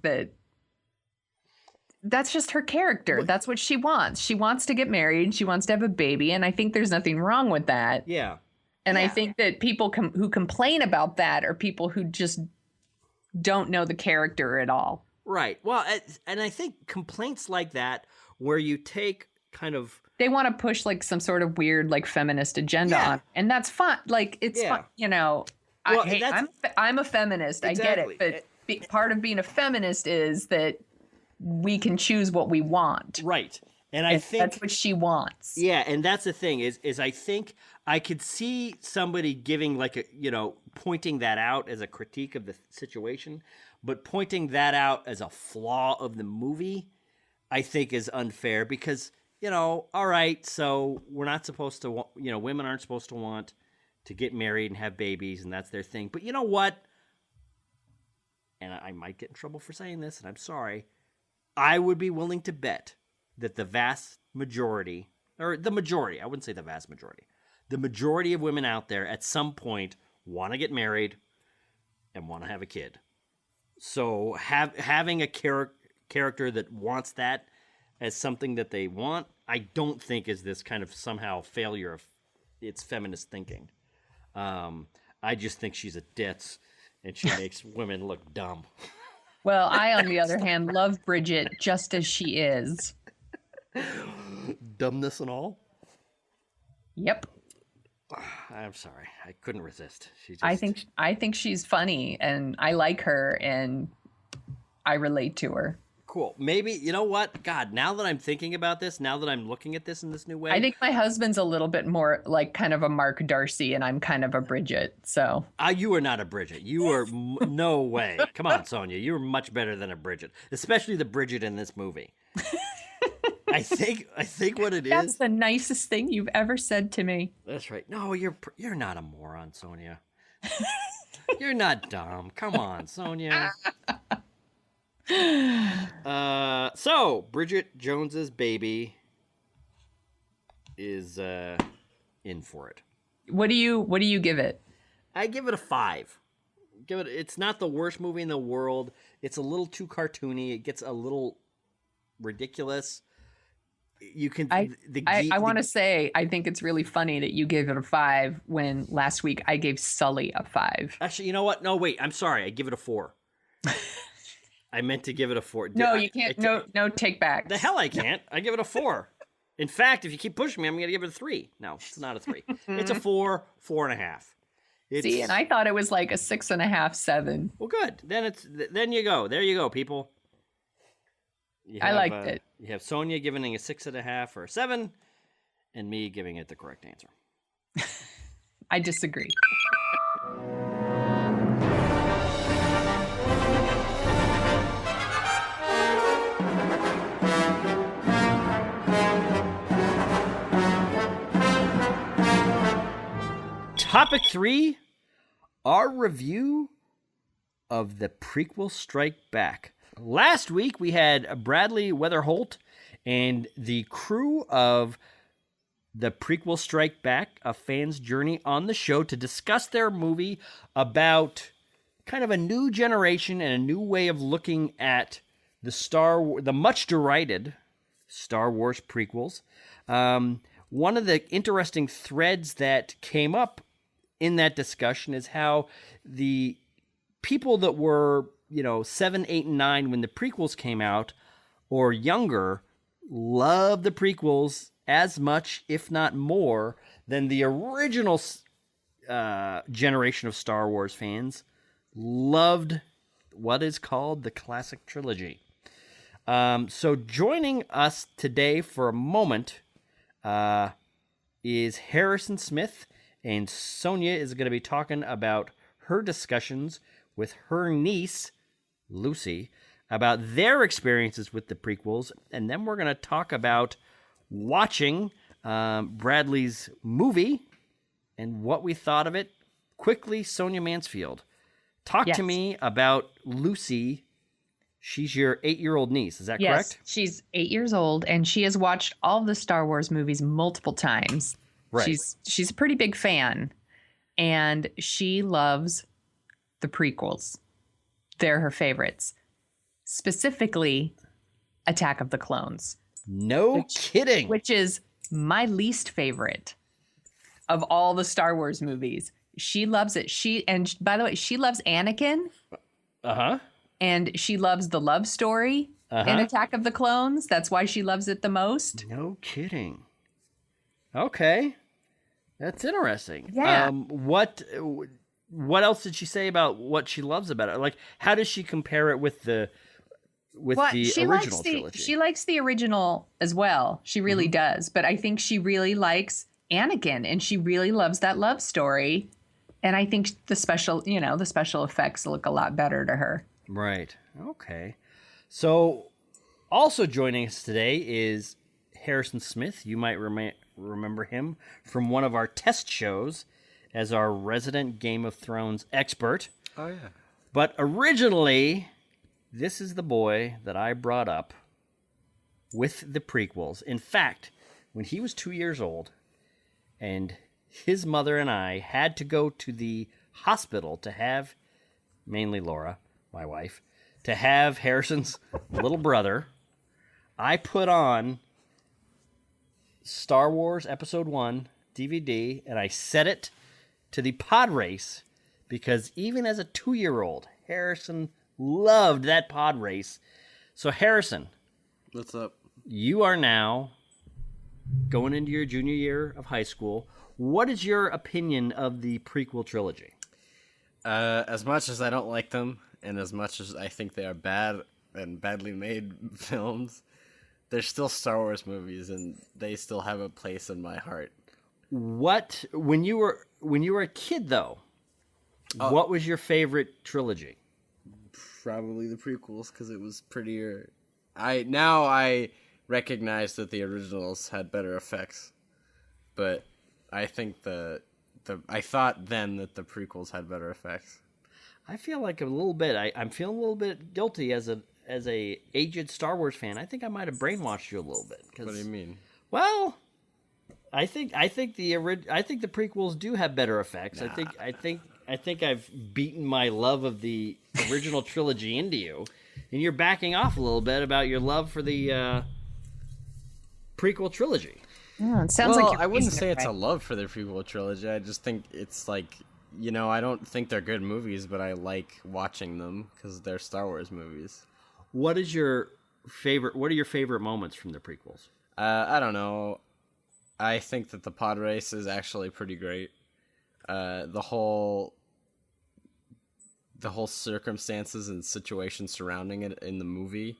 that's just her character. That's what she wants. She wants to get married. She wants to have a baby. And I think there's nothing wrong with that. Yeah. And I think that people who complain about that are people who just don't know the character at all. Right. Well, and I think complaints like that, where you take kind of... They want to push like some sort of weird like feminist agenda on. And that's fun. Like, it's fun. Well, I'm a feminist. Exactly. I get it. But part of being a feminist is that we can choose what we want. Right. And I think that's what she wants. Yeah, and that's the thing is I think I could see somebody giving like pointing that out as a critique of the situation, but pointing that out as a flaw of the movie, I think is unfair because, all right, so we're not supposed to, women aren't supposed to want to get married and have babies, and that's their thing. But you know what? And I might get in trouble for saying this, and I'm sorry. I would be willing to bet that the vast majority, or the majority, I wouldn't say the vast majority, the majority of women out there at some point want to get married and want to have a kid. So having a character that wants that as something that they want, I don't think is this kind of somehow failure of its feminist thinking. I just think she's a ditz and she makes women look dumb. Well, I, on the other hand, love Bridget just as she is. Dumbness and all? Yep. I'm sorry. I couldn't resist. I think she's funny, and I like her, and I relate to her. Cool. Maybe, you know what? God, now that I'm thinking about this, now that I'm looking at this in this new way. I think my husband's a little bit more like kind of a Mark Darcy, and I'm kind of a Bridget, so. You are not a Bridget. You are no way. Come on, Sonia. You're much better than a Bridget, especially the Bridget in this movie. I think what it is. That's the nicest thing you've ever said to me. That's right. No, you're not a moron, Sonia. You're not dumb. Come on, Sonia. So Bridget Jones's Baby is in for it. What do you give it? I give it a 5. It's not the worst movie in the world. It's a little too cartoony. It gets a little ridiculous. I want to say I think it's really funny that you gave it a 5 when last week I gave Sully a 5. Actually, you know what? No, wait. I'm sorry. I give it a 4. I meant to give it a 4. No, you can't. No take back. The hell I can't. I give it a 4. In fact, if you keep pushing me, I'm going to give it a 3. No, it's not a 3. It's a 4, 4.5. See, and I thought it was like a 6.5, 7. Well, good. Then you go. There you go, people. I liked it. You have Sonia giving it a 6.5 or a 7, and me giving it the correct answer. I disagree. Topic 3, our review of the Prequels Strike Back. Last week, we had Bradley Weatherholt and the crew of the Prequels Strike Back, a fan's journey, on the show to discuss their movie about kind of a new generation and a new way of looking at the much derided Star Wars prequels. One of the interesting threads that came up in that discussion is how the people that were 7, 8, and 9 when the prequels came out, or younger, love the prequels as much, if not more, than the original generation of Star Wars fans loved what is called the classic trilogy. So joining us today for a moment is Harrison Smith, and Sonia is going to be talking about her discussions with her niece, Lucy, about their experiences with the prequels, and then we're going to talk about watching Bradley's movie and what we thought of it. Quickly, Sonia Mansfield, talk to me about Lucy. She's your 8-year-old niece, is that correct? Yes, she's 8 years old, and she has watched all the Star Wars movies multiple times. Right. She's a pretty big fan, and she loves the prequels. They're her favorites. Specifically, Attack of the Clones. No kidding. Which is my least favorite of all the Star Wars movies. She loves it. And by the way, she loves Anakin. Uh-huh. And she loves the love story in Attack of the Clones. That's why she loves it the most. No kidding. Okay. That's interesting. Yeah. What else did she say about what she loves about it? Like, how does she compare it with the original trilogy? She likes the original as well. She really does. But I think she really likes Anakin, and she really loves that love story. And I think the special effects look a lot better to her. Right. Okay. So, also joining us today is Harrison Smith. You might remember him from one of our test shows as our resident Game of Thrones expert. Oh, yeah. But originally, this is the boy that I brought up with the prequels. In fact, when he was 2 years old, and his mother and I had to go to the hospital to have, mainly Laura, my wife, to have Harrison's little brother, I put on Star Wars Episode 1 DVD, and I set it to the pod race because even as a 2-year-old, Harrison loved that pod race. So, Harrison. What's up? You are now going into your junior year of high school. What is your opinion of the prequel trilogy? As much as I don't like them, and as much as I think they are bad and badly made films, they're still Star Wars movies, and they still have a place in my heart. When you were a kid, though, what was your favorite trilogy? Probably the prequels, because it was prettier. I recognize that the originals had better effects, but I think I thought then that the prequels had better effects. I feel like a little bit. I'm feeling a little bit guilty as a aged Star Wars fan. I think I might have brainwashed you a little bit. What do you mean? Well, I think the prequels do have better effects. Nah. I think I've beaten my love of the original trilogy into you, and you're backing off a little bit about your love for the prequel trilogy. Oh, it sounds like I wouldn't say it's a love for the prequel trilogy. I just think it's like, I don't think they're good movies, but I like watching them because they're Star Wars movies. What are your favorite moments from the prequels? I don't know. I think that the pod race is actually pretty great. The whole circumstances and situation surrounding it in the movie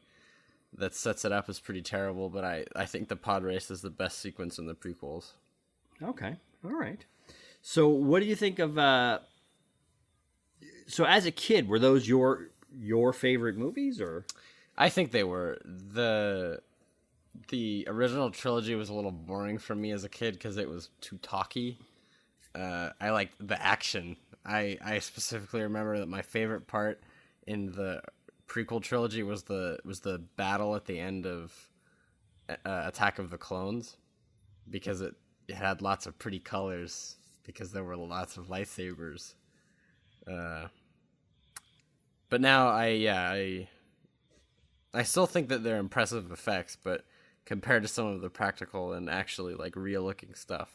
that sets it up is pretty terrible, but I think the pod race is the best sequence in the prequels. Okay. All right. So what do you think of so as a kid, were those your favorite movies, or? I think they were. The original trilogy was a little boring for me as a kid because it was too talky. I liked the action. I specifically remember that my favorite part in the prequel trilogy was the battle at the end of Attack of the Clones, because it had lots of pretty colors, because there were lots of lightsabers. But now I still think that they're impressive effects, but compared to some of the practical and actually like real looking stuff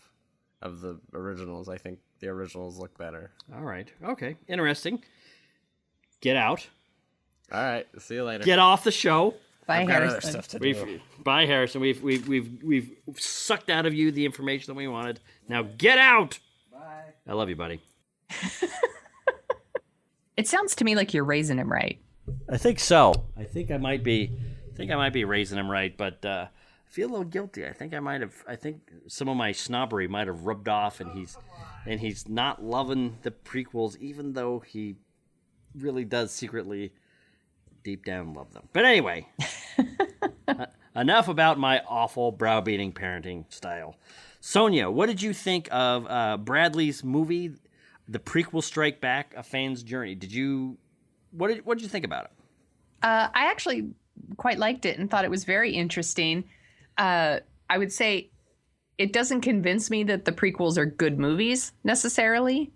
of the originals, I think the originals look better. All right. Okay. Interesting. Get out. All right. See you later. Get off the show. Bye, Harrison. Other stuff to do. Bye, Harrison. We've sucked out of you the information that we wanted. Now get out. Bye. I love you, buddy. It sounds to me like you're raising him right. I think so. I think I might be raising him right, but I feel a little guilty. I think some of my snobbery might have rubbed off, and he's not loving the prequels, even though he really does secretly deep down love them. But anyway, enough about my awful browbeating parenting style. Sonia, what did you think of Bradley's movie, The Prequels Strike Back: A Fan's Journey? What did you think about it? I actually quite liked it and thought it was very interesting. I would say it doesn't convince me that the prequels are good movies necessarily,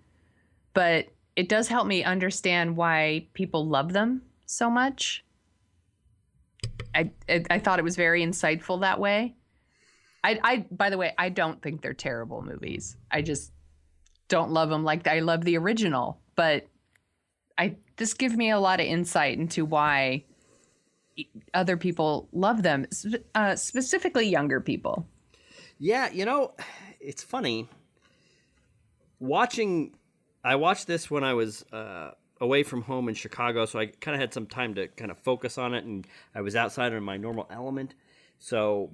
but it does help me understand why people love them so much. I thought it was very insightful that way. I by the way, I don't think they're terrible movies. I just don't love them like I love the original. But this gives me a lot of insight into why other people love them, specifically younger people. Yeah, it's funny. I watched this when I was away from home in Chicago, so I kind of had some time to kind of focus on it, and I was outside of my normal element. So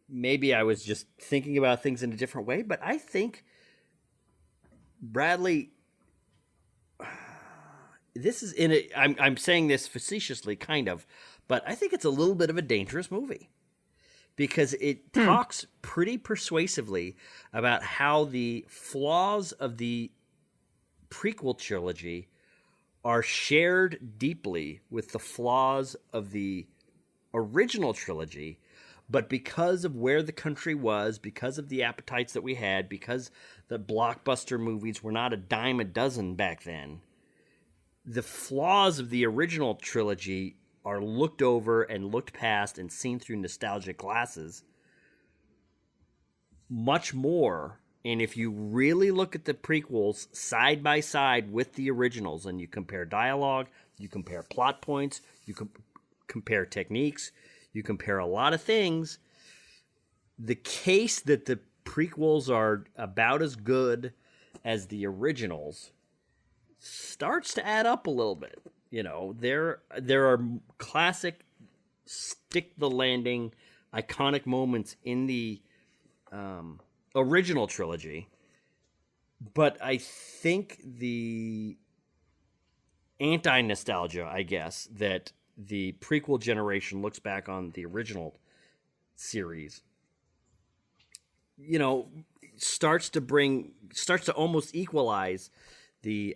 maybe I was just thinking about things in a different way, but I think Bradley, this is I'm saying this facetiously, kind of, but I think it's a little bit of a dangerous movie because it talks pretty persuasively about how the flaws of the prequel trilogy are shared deeply with the flaws of the original trilogy. But because of where the country was, because of the appetites that we had, because the blockbuster movies were not a dime a dozen back then, the flaws of the original trilogy are looked over and looked past and seen through nostalgic glasses much more. And if you really look at the prequels side by side with the originals and you compare dialogue, you compare plot points, you compare techniques, you compare a lot of things, the case that the prequels are about as good as the originals starts to add up a little bit. There are classic stick the landing iconic moments in the original trilogy, but I think the anti-nostalgia, I guess, that the prequel generation looks back on the original series, starts to almost equalize the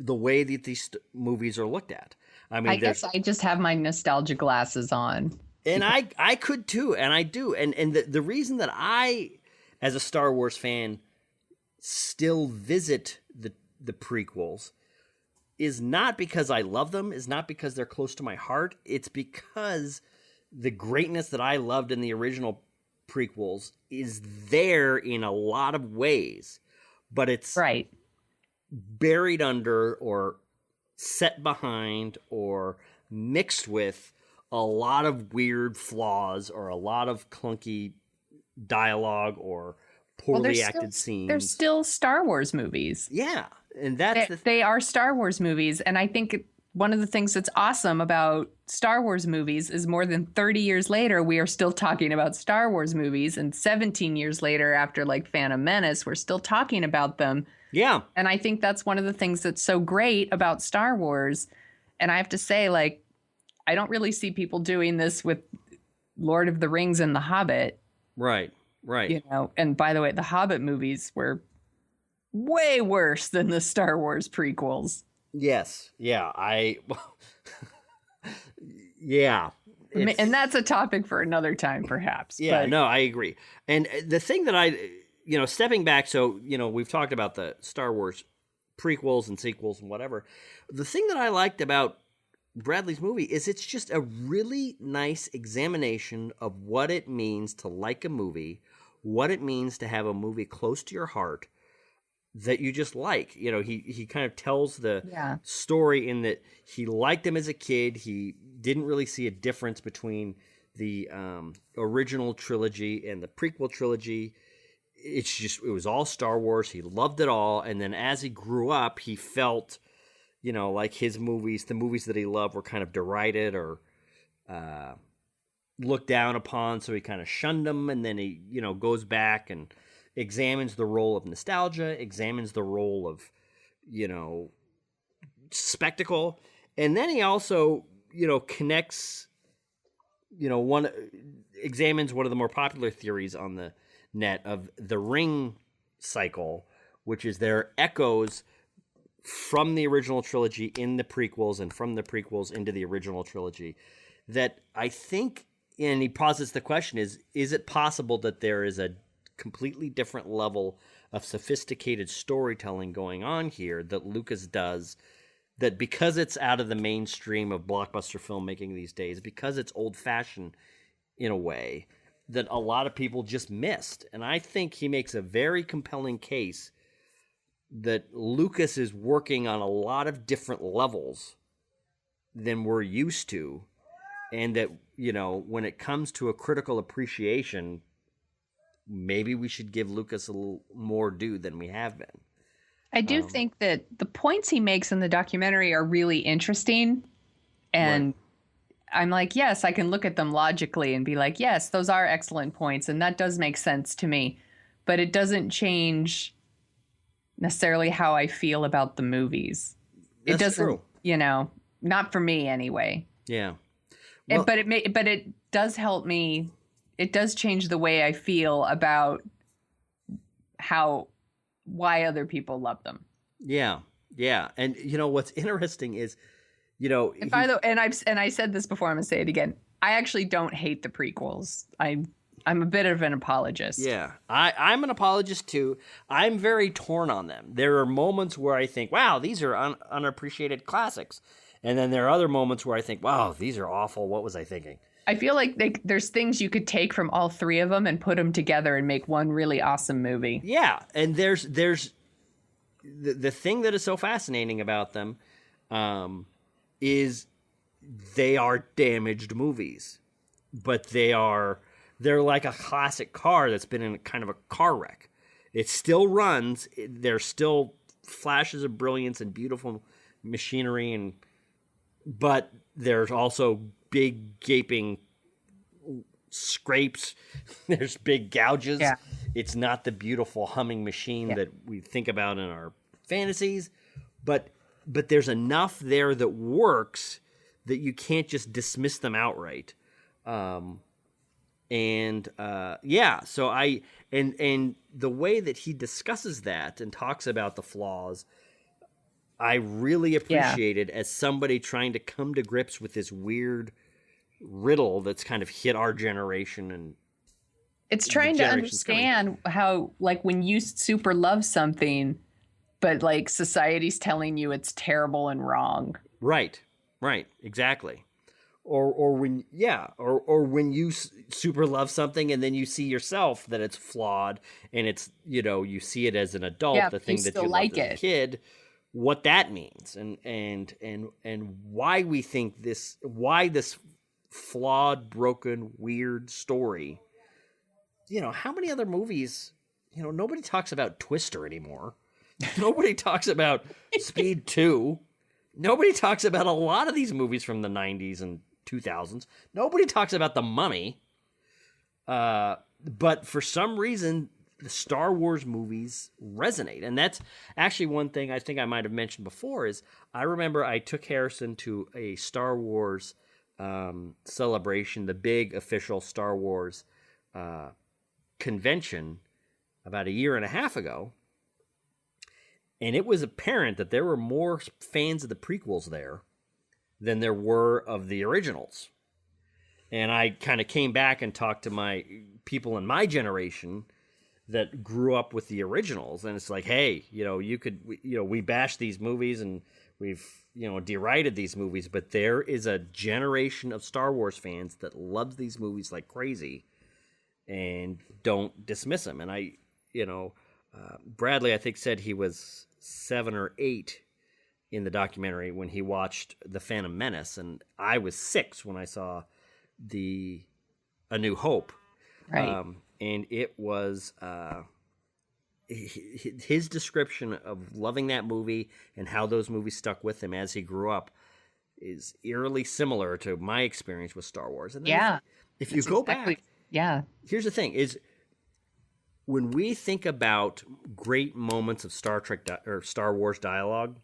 way that these movies are looked at. I mean, I guess I just have my nostalgia glasses on. And I could too, and I do. And the reason that I, as a Star Wars fan, still visit the prequels is not because I love them, is not because they're close to my heart. It's because the greatness that I loved in the original prequels is there in a lot of ways, but it's right buried under or set behind or mixed with a lot of weird flaws or a lot of clunky dialogue or poorly acted scenes. They're still Star Wars movies. Yeah. And they are Star Wars movies. And I think one of the things that's awesome about Star Wars movies is more than 30 years later, we are still talking about Star Wars movies. And 17 years later, after like Phantom Menace, we're still talking about them. Yeah. And I think that's one of the things that's so great about Star Wars. And I have to say, like, I don't really see people doing this with Lord of the Rings and The Hobbit. Right. And by the way, the Hobbit movies were way worse than the Star Wars prequels. Yes. Yeah. Yeah. And that's a topic for another time, perhaps. Yeah, but... no, I agree. And the thing that stepping back, so, we've talked about the Star Wars prequels and sequels and whatever. The thing that I liked about Bradley's movie is it's just a really nice examination of what it means to like a movie, what it means to have a movie close to your heart that you just like. He kind of tells the story in that he liked them as a kid. He didn't really see a difference between the original trilogy and the prequel trilogy. It was all Star Wars. He loved it all. And then as he grew up, he felt, like his movies, the movies that he loved were kind of derided or looked down upon. So he kind of shunned them. And then he, goes back and examines the role of nostalgia, examines the role of, spectacle. And then he also, connects, examines one of the more popular theories on the net of the ring cycle, which is there are echoes from the original trilogy in the prequels and from the prequels into the original trilogy that I think, and he posits the question is it possible that there is a completely different level of sophisticated storytelling going on here that Lucas does, that because it's out of the mainstream of blockbuster filmmaking these days, because it's old-fashioned in a way, that a lot of people just missed. And I think he makes a very compelling case that Lucas is working on a lot of different levels than we're used to, and that, when it comes to a critical appreciation, maybe we should give Lucas a little more due than we have been. I do think that the points he makes in the documentary are really interesting. And Right. I'm like, yes, I can look at them logically and be like, yes, those are excellent points. And that does make sense to me. But it doesn't change necessarily how I feel about the movies. That's it doesn't, true. Not for me anyway. Yeah. Well, But it does help me. It does change the way I feel about why other people love them. yeah. And what's interesting is, And I said this before, I'm gonna say it again. I actually don't hate the prequels. I'm a bit of an apologist. Yeah, I'm an apologist too. I'm very torn on them. There are moments where I think, wow, these are unappreciated classics. And then there are other moments where I think, wow, these are awful. What was I thinking? I feel like there's things you could take from all three of them and put them together and make one really awesome movie. Yeah, and there's the thing that is so fascinating about them is they are damaged movies, but they're like a classic car that's been in kind of a car wreck. It still runs. There's still flashes of brilliance and beautiful machinery, but there's also big gaping scrapes. There's big gouges. Yeah. It's not the beautiful humming machine that we think about in our fantasies, but there's enough there that works that you can't just dismiss them outright. So the way that he discusses that and talks about the flaws, I really appreciated as somebody trying to come to grips with this weird riddle that's kind of hit our generation. And it's trying to understand how, like, when you super love something, but like society's telling you it's terrible and wrong. Right, exactly. Or when you super love something and then you see yourself that it's flawed, and it's, you see it as an adult, the thing that you loved as a kid, what that means, and why we think this flawed, broken, weird story. How many other movies, nobody talks about Twister anymore. Nobody talks about Speed 2. Nobody talks about a lot of these movies from the 90s and 2000s. Nobody talks about The Mummy. But for some reason, the Star Wars movies resonate. And that's actually one thing I think I might have mentioned before is I remember I took Harrison to a Star Wars celebration, the big official Star Wars convention about a year and a half ago. And it was apparent that there were more fans of the prequels there than there were of the originals. And I kind of came back and talked to my people in my generation that grew up with the originals. And it's like, hey, we bash these movies and we've, derided these movies, but there is a generation of Star Wars fans that loves these movies like crazy and don't dismiss them. And Bradley, I think, said he was 7 or 8 in the documentary when he watched The Phantom Menace, and I was 6 when I saw A New Hope. Right. And it was his description of loving that movie and how those movies stuck with him as he grew up is eerily similar to my experience with Star Wars. And then if you go back, here's the thing: is when we think about great moments of Star Trek or Star Wars dialogue,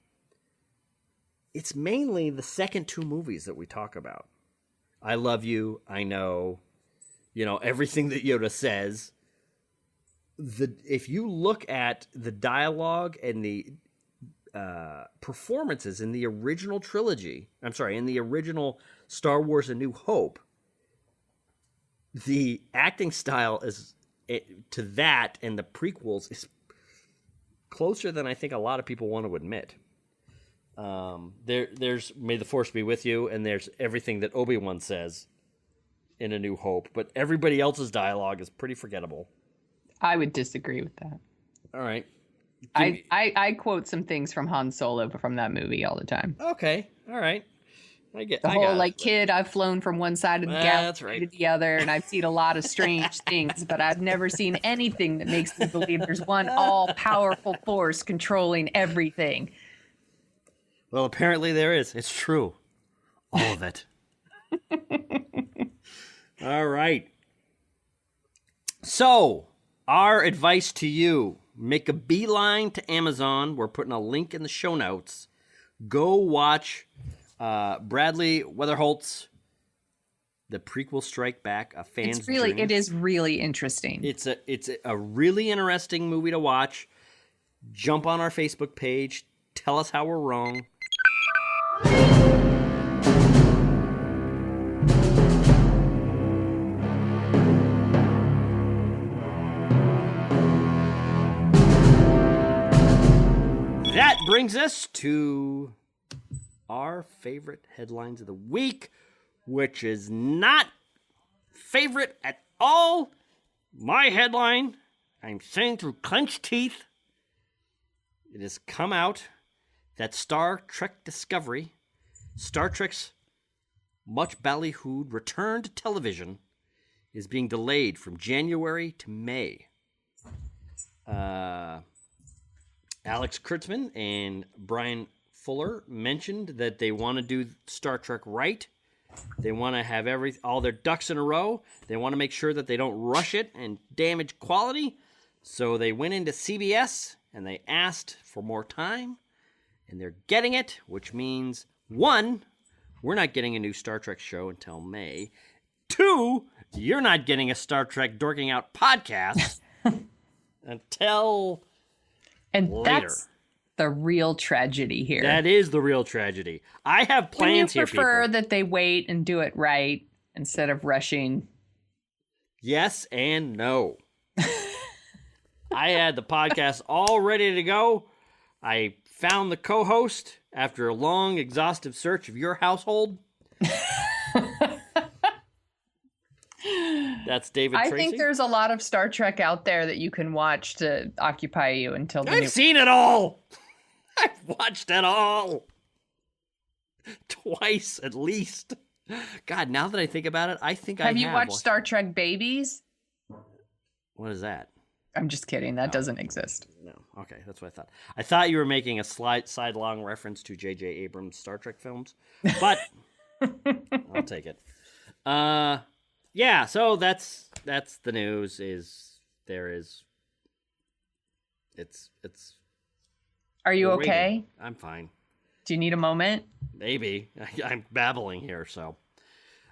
it's mainly the second 2 movies that we talk about. I love you, I know, everything that Yoda says. If you look at the dialogue and the performances in the original trilogy, in the original Star Wars A New Hope, the acting style is to that and the prequels is closer than I think a lot of people want to admit. There's May the Force be with you, and there's everything that Obi-Wan says in A New Hope, but everybody else's dialogue is pretty forgettable. I would disagree with that. All right. I quote some things from Han Solo from that movie all the time. Okay. All right. I get the whole got like kid. I've flown from one side of the galaxy to the other, and I've seen a lot of strange things, but I've never seen anything that makes me believe there's one all-powerful force controlling everything. Well, apparently there is. It's true. All of it. All right. So, our advice to you, make a beeline to Amazon. We're putting a link in the show notes. Go watch Bradley Weatherholt's The Prequel Strike Back, a fan's journey. It is really interesting. It's a really interesting movie to watch. Jump on our Facebook page. Tell us how we're wrong. That brings us to our favorite headlines of the week, which is not favorite at all. My headline, I'm saying through clenched teeth, it has come out that Star Trek Discovery, Star Trek's much ballyhooed return to television, is being delayed from January to May. Alex Kurtzman and Brian Fuller mentioned that they want to do Star Trek right. They want to have all their ducks in a row. They want to make sure that they don't rush it and damage quality. So they went into CBS and they asked for more time. And they're getting it, which means, 1, we're not getting a new Star Trek show until May. 2, you're not getting a Star Trek Dorking Out podcast until and later. That's the real tragedy here. That is the real tragedy. I have plans here, people. You prefer that they wait and do it right instead of rushing? Yes and no. I had the podcast all ready to go. I found the co-host after a long, exhaustive search of your household. That's David Tracy. I think there's a lot of Star Trek out there that you can watch to occupy you until the I've seen it all. I've watched it all. Twice, at least. God, now that I think about it, I think Have you watched Star Trek Babies? What is that? I'm just kidding. That doesn't exist. No. Okay, that's what I thought. I thought you were making a sidelong reference to J.J. Abrams' Star Trek films, but I'll take it. Yeah, so that's the news. Are you okay? Waiting. I'm fine. Do you need a moment? Maybe. I'm babbling here, so.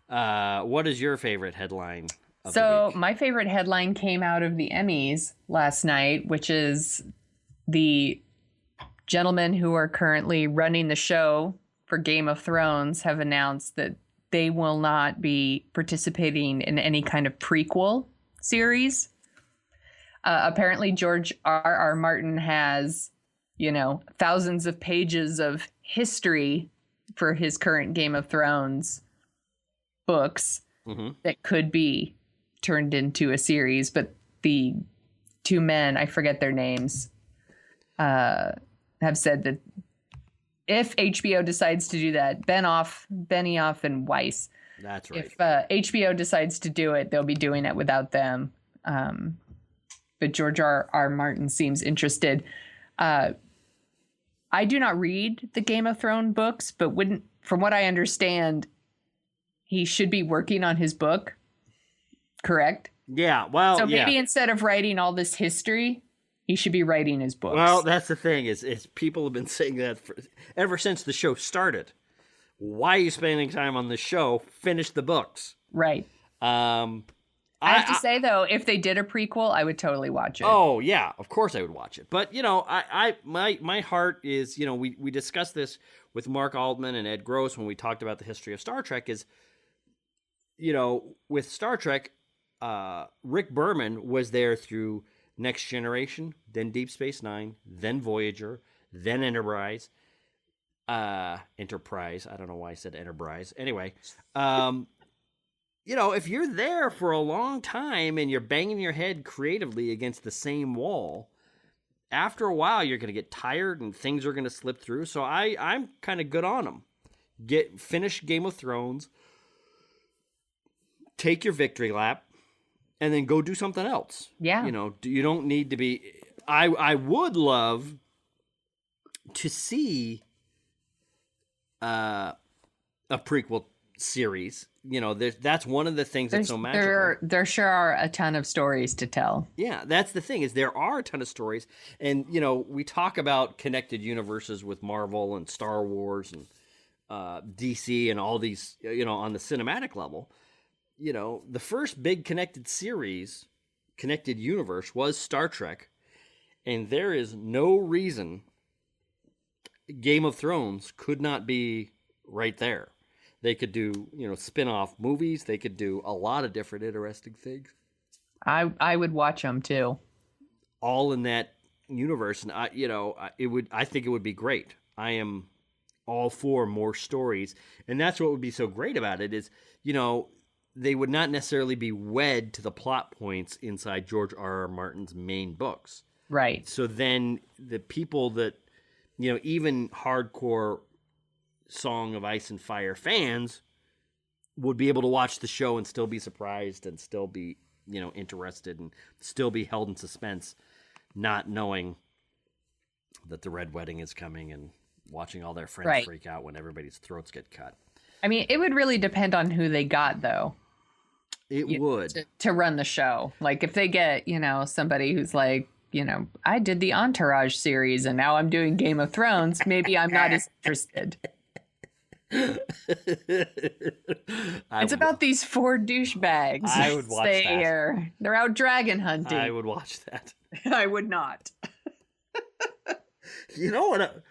What is your favorite headline of the So week? my favorite headline came out of the Emmys last night, which is the gentlemen who are currently running the show for Game of Thrones have announced that they will not be participating in any kind of prequel series. Apparently, George R.R. Martin has, thousands of pages of history for his current Game of Thrones books that could be turned into a series. But the two men, I forget their names, have said that if HBO decides to do that, Benioff and Weiss. That's right. If HBO decides to do it, they'll be doing it without them. But George R.R. Martin seems interested. I do not read the Game of Thrones books, but from what I understand, he should be working on his book. Correct? Yeah. Well, so maybe instead of writing all this history, he should be writing his books. Well, that's the thing is people have been saying that ever since the show started. Why are you spending time on the show? Finish the books. Right. I have to say, though, if they did a prequel, I would totally watch it. Oh, yeah. Of course I would watch it. But, my heart is, we discussed this with Mark Altman and Ed Gross when we talked about the history of Star Trek is, with Star Trek, Rick Berman was there through Next Generation, then Deep Space Nine, then Voyager, then Enterprise. Enterprise. I don't know why I said Enterprise. Anyway, if you're there for a long time and you're banging your head creatively against the same wall, after a while you're going to get tired and things are going to slip through. So I'm kind of good on them. Finish Game of Thrones, take your victory lap, and then go do something else. Yeah. You don't need to be. I would love to see a prequel series. That's one of the things that's so magical. There sure are a ton of stories to tell. Yeah, that's the thing, is there are a ton of stories. And, we talk about connected universes with Marvel and Star Wars and DC and all these, on the cinematic level. The first big connected universe was Star Trek. And there is no reason Game of Thrones could not be right there. They could do, spin-off movies. They could do a lot of different interesting things. I would watch them too. All in that universe, and I think it would be great. I am all for more stories, and that's what would be so great about it is, they would not necessarily be wed to the plot points inside George R.R. Martin's main books. Right. So then the people that, even hardcore Song of Ice and Fire fans would be able to watch the show and still be surprised and still be, interested and still be held in suspense, not knowing that the Red Wedding is coming and watching all their friends freak out when everybody's throats get cut. I mean, it would really depend on who they got, though. It would. To run the show. Like, if they get, somebody who's like, I did the Entourage series and now I'm doing Game of Thrones, maybe I'm not as interested. It's about these 4 douchebags. I would watch that. They're out dragon hunting. I would watch that. I would not. You know what?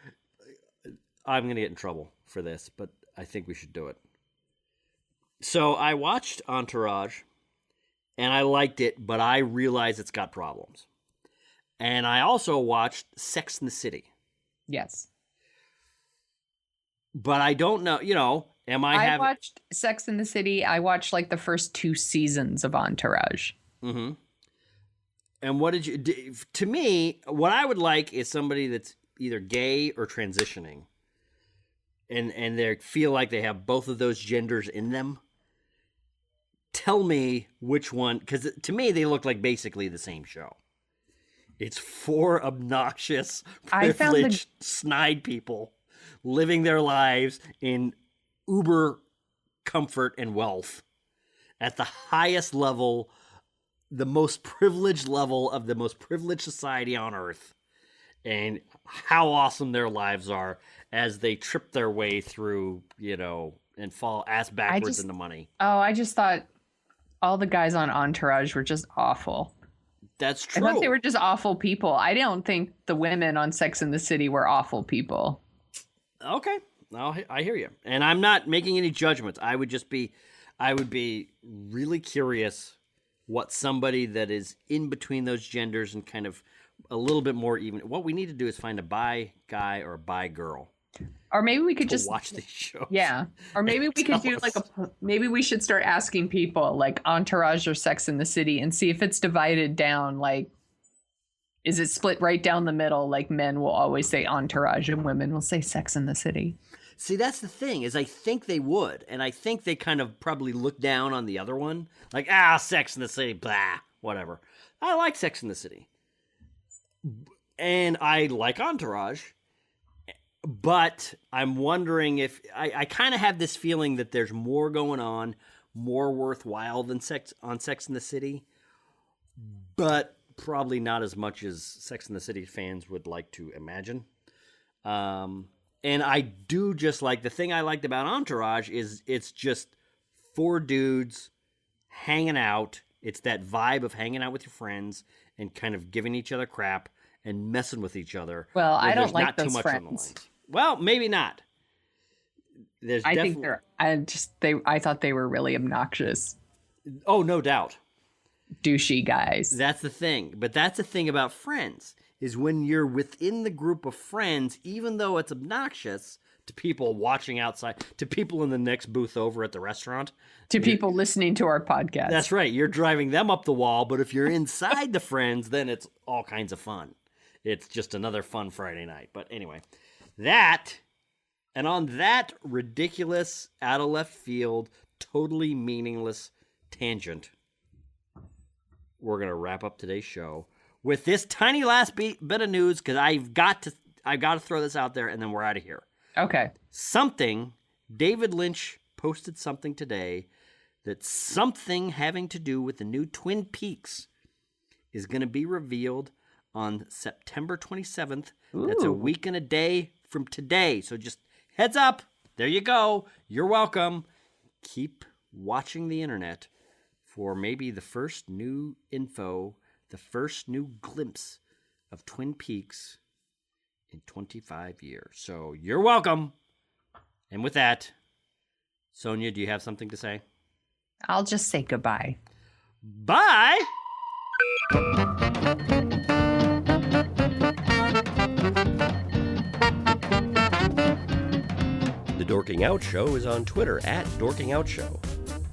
I'm going to get in trouble for this, but I think we should do it. So I watched Entourage, and I liked it, but I realize it's got problems. And I also watched Sex and the City. Yes. But I don't know, I watched Sex and the City. I watched like the first 2 seasons of Entourage. Mm-hmm. And what did you do? To me, what I would like is somebody that's either gay or transitioning. And they feel like they have both of those genders in them. Tell me which one, because to me, they look like basically the same show. It's 4 obnoxious, privileged, snide people living their lives in uber comfort and wealth at the highest level, the most privileged level of the most privileged society on earth, and how awesome their lives are as they trip their way through, and fall ass backwards into money. Oh, I just thought all the guys on Entourage were just awful. That's true. I thought they were just awful people. I don't think the women on Sex and the City were awful people. Okay. I hear you. And I'm not making any judgments. I would be really curious what somebody that is in between those genders and kind of a little bit more even. What we need to do is find a bi guy or a bi girl. Or maybe we could just watch these shows. Yeah. Or maybe we could do maybe we should start asking people like Entourage or Sex and the City and see if it's divided down. Like, is it split right down the middle? Like men will always say Entourage and women will say Sex and the City. See, that's the thing is I think they would. And I think they kind of probably look down on the other one. Like, Sex and the City, blah, whatever. I like Sex and the City. And I like Entourage. But I'm wondering if I kind of have this feeling that there's more going on, more worthwhile than Sex and the City, but probably not as much as Sex and the City fans would like to imagine. And I do just like the thing I liked about Entourage is it's just 4 dudes hanging out. It's that vibe of hanging out with your friends and kind of giving each other crap and messing with each other. Well, I don't like those friends. Well, maybe not. I thought they were really obnoxious. Oh, no doubt. douchey guys. That's the thing. But that's the thing about Friends, is when you're within the group of friends, even though it's obnoxious to people watching outside, to people in the next booth over at the restaurant, to people listening to our podcast. That's right. You're driving them up the wall, but if you're inside the Friends, then it's all kinds of fun. It's just another fun Friday night. But anyway, and on that ridiculous, out of left field, totally meaningless tangent, we're going to wrap up today's show with this tiny last bit of news, because I've got to throw this out there, and then we're out of here. Okay. David Lynch posted something today that something having to do with the new Twin Peaks is going to be revealed on September 27th. Ooh. That's a week and a day from today. So just heads up. There you go. You're welcome. Keep watching the internet for maybe the first new info, the first new glimpse of Twin Peaks in 25 years. So you're welcome. And with that, Sonia, do you have something to say? I'll just say goodbye. Bye. The Dorking Out Show is on Twitter at Dorking Out Show,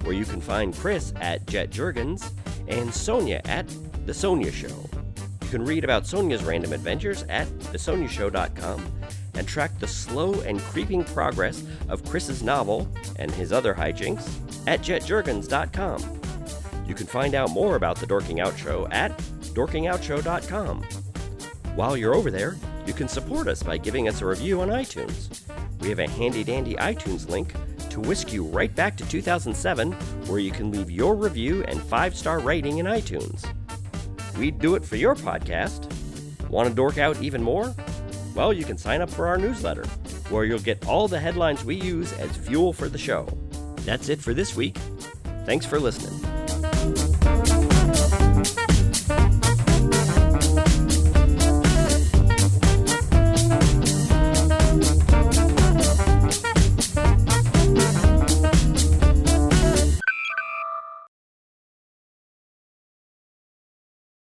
where you can find Chris at Jet Jurgens and Sonia at The Sonia Show. You can read about Sonia's random adventures at thesoniashow.com and track the slow and creeping progress of Chris's novel and his other hijinks at jetjurgens.com. You can find out more about The Dorking Out Show at dorkingoutshow.com. While you're over there, you can support us by giving us a review on iTunes. We have a handy-dandy iTunes link to whisk you right back to 2007, where you can leave your review and 5-star rating in iTunes. We'd do it for your podcast. Want to dork out even more? Well, you can sign up for our newsletter, where you'll get all the headlines we use as fuel for the show. That's it for this week. Thanks for listening.